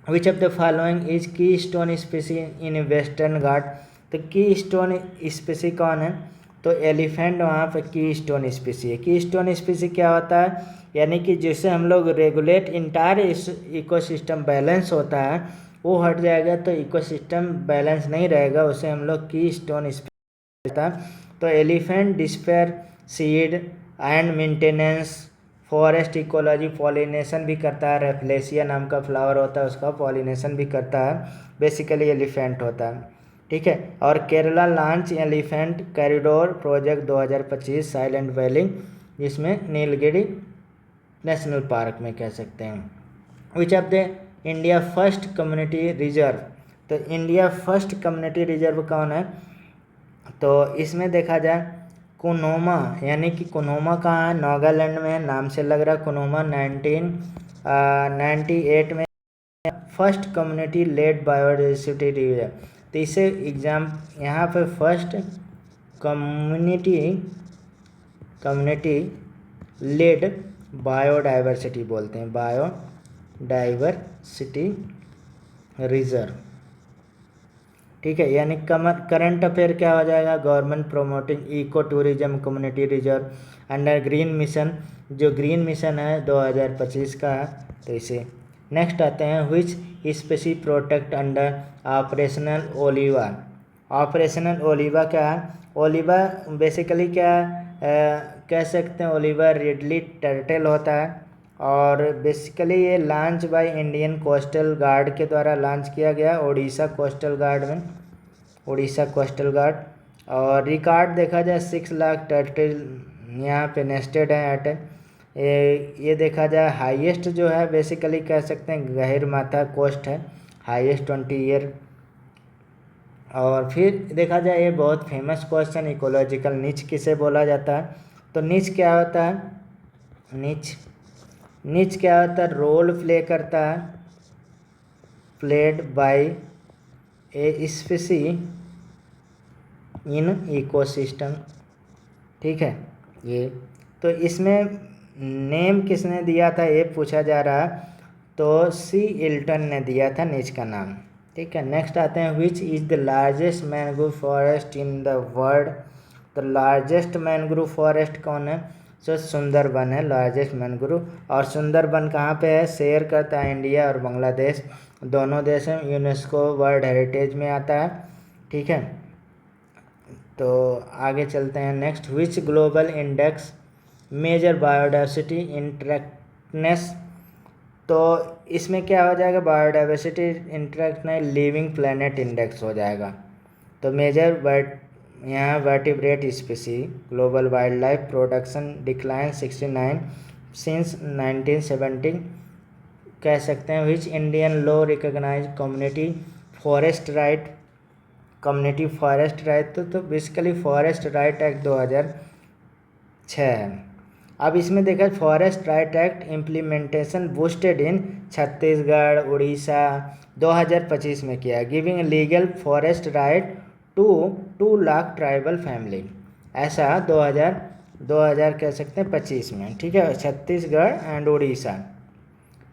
Which of the following is keystone species in western Ghat. तो की स्टोन स्पीसी कौन है, तो एलिफेंट वहाँ पर की स्टोन स्पीसी है। की स्टोन स्पीसी क्या होता है, यानी कि जिससे हम लोग रेगुलेट इंटायर इकोसिस्टम बैलेंस होता है, वो हट जाएगा तो इकोसिस्टम बैलेंस नहीं रहेगा, उसे हम लोग की स्टोन स्पीसी होता है। तो elephant despair seed and maintenance, forest ecology, pollination भी करता है, रेफ्लेसिया नाम का फ्लावर होता है उसका पॉलिनेशन भी करता है, बेसिकली एलिफेंट होता है, ठीक है। और Kerala launch elephant corridor project 2025 silent valley, जिसमें नीलगिरी नेशनल पार्क में कह सकते हैं। Which of the India first community reserve. तो इंडिया फर्स्ट कम्युनिटी रिजर्व कौन है, तो इसमें देखा जाए कुनोमा, यानी कि कुनोमा कहाँ है, नागालैंड में, नाम से लग रहा है कुनोमा। 1998 में first community lead biodiversity reserve. तो इसे एग्जाम यहाँ पे फर्स्ट कम्युनिटी लेड बायोडाइवर्सिटी बोलते हैं, बायोडाइवर्सिटी रिजर्व, ठीक है। यानी करंट अफेयर क्या हो जाएगा, government promoting eco tourism community reserve under green mission, जो ग्रीन मिशन है 2025 का है, तो इसे। नेक्स्ट आते हैं which species protect under operational Olivia. Operational Olivia क्या है, ओलिवा बेसिकली क्या कह सकते हैं, ओलिवा रेडली टर्टल होता है, और बेसिकली ये launch by Indian coastal guard के द्वारा लॉन्च किया गया उड़ीसा कोस्टल गार्ड में, उड़ीसा कोस्टल गार्ड। और रिकॉर्ड देखा जाए 6 लाख टर्टल यहाँ पे नेस्टेड है एट। ये देखा जाए हाईएस्ट जो है बेसिकली कह सकते हैं गहिरमाथा कोस्ट है, हाईएस्ट 20 ईयर। और फिर देखा जाए ये बहुत फेमस क्वेश्चन, इकोलॉजिकल नीच किसे बोला जाता है। तो नीच क्या होता है, नीच क्या होता है, रोल प्ले करता है played by A स्पीसी in ecosystem, ठीक है। ये तो इसमें नेम किसने दिया था ये पूछा जा रहा है, तो सी इल्टन ने दिया था नीच का नाम, ठीक है। नेक्स्ट आते हैं विच is the largest mangrove forest in the world. तो लार्जेस्ट मैंग्रोव फॉरेस्ट कौन है, सो सुंदरबन है लार्जेस्ट मैंग्रोव। और सुंदरबन कहाँ पे है, शेयर करता है इंडिया और बांग्लादेश, दोनों देश में यूनेस्को वर्ल्ड हेरिटेज में आता है, ठीक है। तो आगे चलते हैं next, which global index measure biodiversity intactness. तो इसमें क्या हो जाएगा, biodiversity intactness living planet index हो जाएगा। तो मेजर यहाँ vertebrate species, global wildlife production decline 69 since 1970 कह सकते हैं। Which Indian law recognise community forest right, community forest right, तो बेसिकली फॉरेस्ट राइट एक्ट 2006 है। अब इसमें देखा forest right act implementation boosted in Chhattisgarh Orissa 2025 में किया, giving legal forest right to 2 lakh tribal family, ऐसा 2000 कह सकते हैं 25 में, ठीक है, छत्तीसगढ़ एंड उड़ीसा।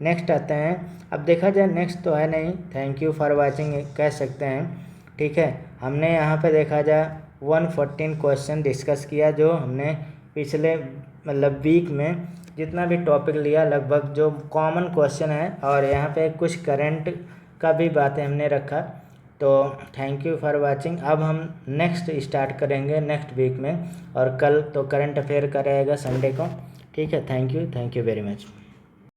नेक्स्ट आते हैं, अब देखा जाए नेक्स्ट तो है नहीं, थैंक यू फॉर वाचिंग कह सकते हैं, ठीक है। हमने यहाँ पे देखा जाए 114 क्वेश्चन डिस्कस किया, जो हमने पिछले मतलब वीक में जितना भी टॉपिक लिया लगभग जो कॉमन क्वेश्चन है, और यहाँ पे कुछ करंट का भी बातें हमने रखा। तो थैंक यू फॉर वाचिंग। अब हम नेक्स्ट स्टार्ट करेंगे नेक्स्ट वीक में, और कल तो करंट अफेयर का रहेगा संडे को, ठीक है। Thank you very much.